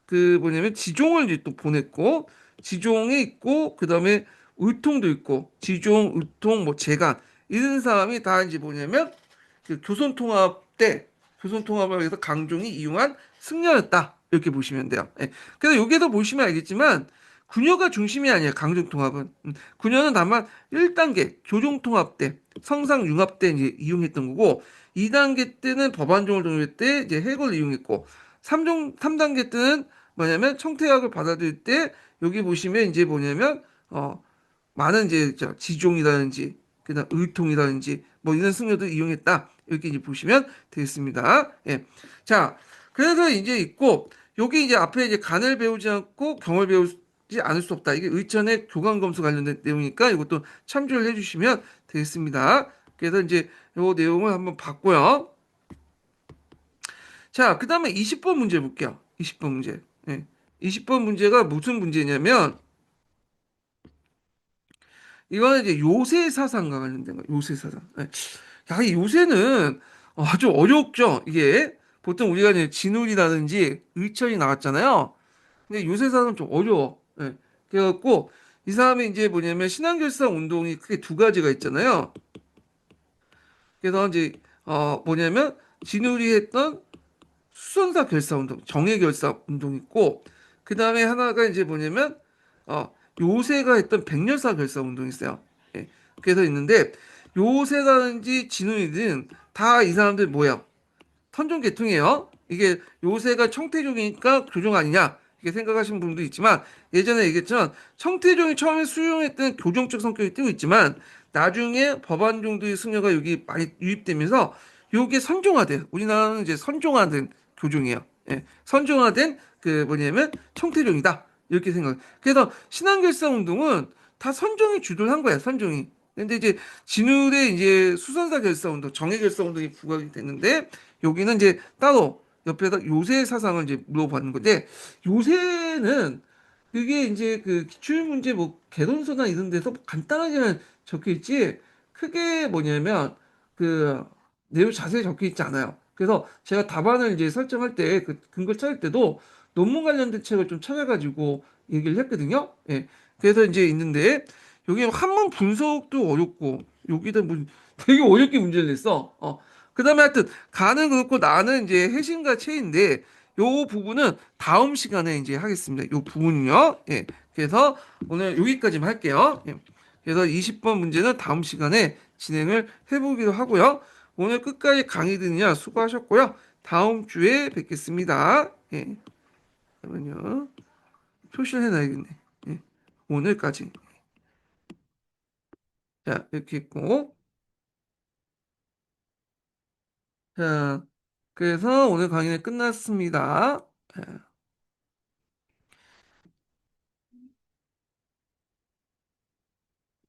그 뭐냐면 지종을 이제 또 보냈고 지종에 있고 그다음에 의통도 있고 지종, 의통, 뭐 재간 이런 사람이 다 이제 뭐냐면 그 교선통합을 위해서 강종이 이용한 승려였다 이렇게 보시면 돼요. 예. 그래서 여기에서 보시면 알겠지만 군여가 중심이 아니에요. 강종통합은 군여는 다만 1단계 교종통합 때 성상융합 때 이제 이용했던 거고 2단계 때는 법안종을 동의할 때 이제 해골을 이용했고 3단계 때는 뭐냐면 청태학을 받아들일 때 여기 보시면 이제 뭐냐면 많은 이제 지종이라든지 그다음 의통이라든지 뭐 이런 승려도 이용했다 이렇게 이제 보시면 되겠습니다. 예. 자, 그래서 이제 있고 여기 이제 앞에 이제 간을 배우지 않고 경을 배우지 않을 수 없다. 이게 의천의 교감검수 관련된 내용이니까 이것도 참조를 해주시면 되겠습니다. 그래서 이제 요 내용을 한번 봤고요. 자, 그 다음에 20번 문제 볼게요. 20번 문제. 예. 20번 문제가 무슨 문제냐면 이거는 이제 요새 사상과 관련된 거예요. 요새 사상. 예. 야, 이 요새는 아주 어렵죠. 이게 보통 우리가 이제 진울이라든지 의철이 나왔잖아요. 근데 요새 사상은 좀 어려워. 예. 그래갖고 이 사람이 이제 뭐냐면 신앙결사 운동이 크게 두 가지가 있잖아요. 그래서 이제 뭐냐면 진울이 했던 수선사 결사 운동, 정예 결사 운동 있고 그 다음에 하나가 이제 뭐냐면 요새가 했던 백년사 결사 운동이 있어요. 예. 그래서 있는데 요새라든지 진우이든 다 이 사람들 뭐야? 선종 계통이에요. 이게 요새가 청태종이니까 교종 아니냐? 이렇게 생각하시는 분도 있지만 예전에 얘기했지만 청태종이 처음에 수용했던 교종적 성격이 띄고 있지만 나중에 법안종들의 승려가 여기 많이 유입되면서 요게 선종화돼요. 우리나라는 이제 선종화된 교종이에요. 예, 선종화된 그 뭐냐면 청태종이다. 이렇게 생각. 그래서 신앙결사 운동은 다 선종이 주도를 한 거야. 선종이. 근데 이제 진울의 이제 수선사 결사 운동, 정예 결사 운동이 부각이 됐는데 여기는 이제 따로 옆에서 요새 사상을 이제 물어보는 건데 요새는 그게 이제 그 기출 문제 뭐 개론서나 이런 데서 간단하게는 적혀 있지 크게 뭐냐면 그 내용 자세히 적혀 있지 않아요. 그래서 제가 답안을 이제 설정할 때 그 근거 찾을 때도 논문 관련된 책을 좀 찾아가지고 얘기를 했거든요. 예. 그래서 이제 있는데 여기 한문 분석도 어렵고 여기다 뭐 되게 어렵게 문제를 냈어. 그다음에 하여튼 가는 그렇고 나는 이제 해신과 체인데 요 부분은 다음 시간에 이제 하겠습니다. 요 부분은요. 예. 그래서 오늘 여기까지만 할게요. 예. 그래서 20번 문제는 다음 시간에 진행을 해보기로 하고요. 오늘 끝까지 강의 듣느냐 수고하셨고요. 다음 주에 뵙겠습니다. 예. 그러면요. 표시를 해놔야겠네. 예. 오늘까지. 자, 이렇게 있고. 자, 그래서 오늘 강의는 끝났습니다. 자,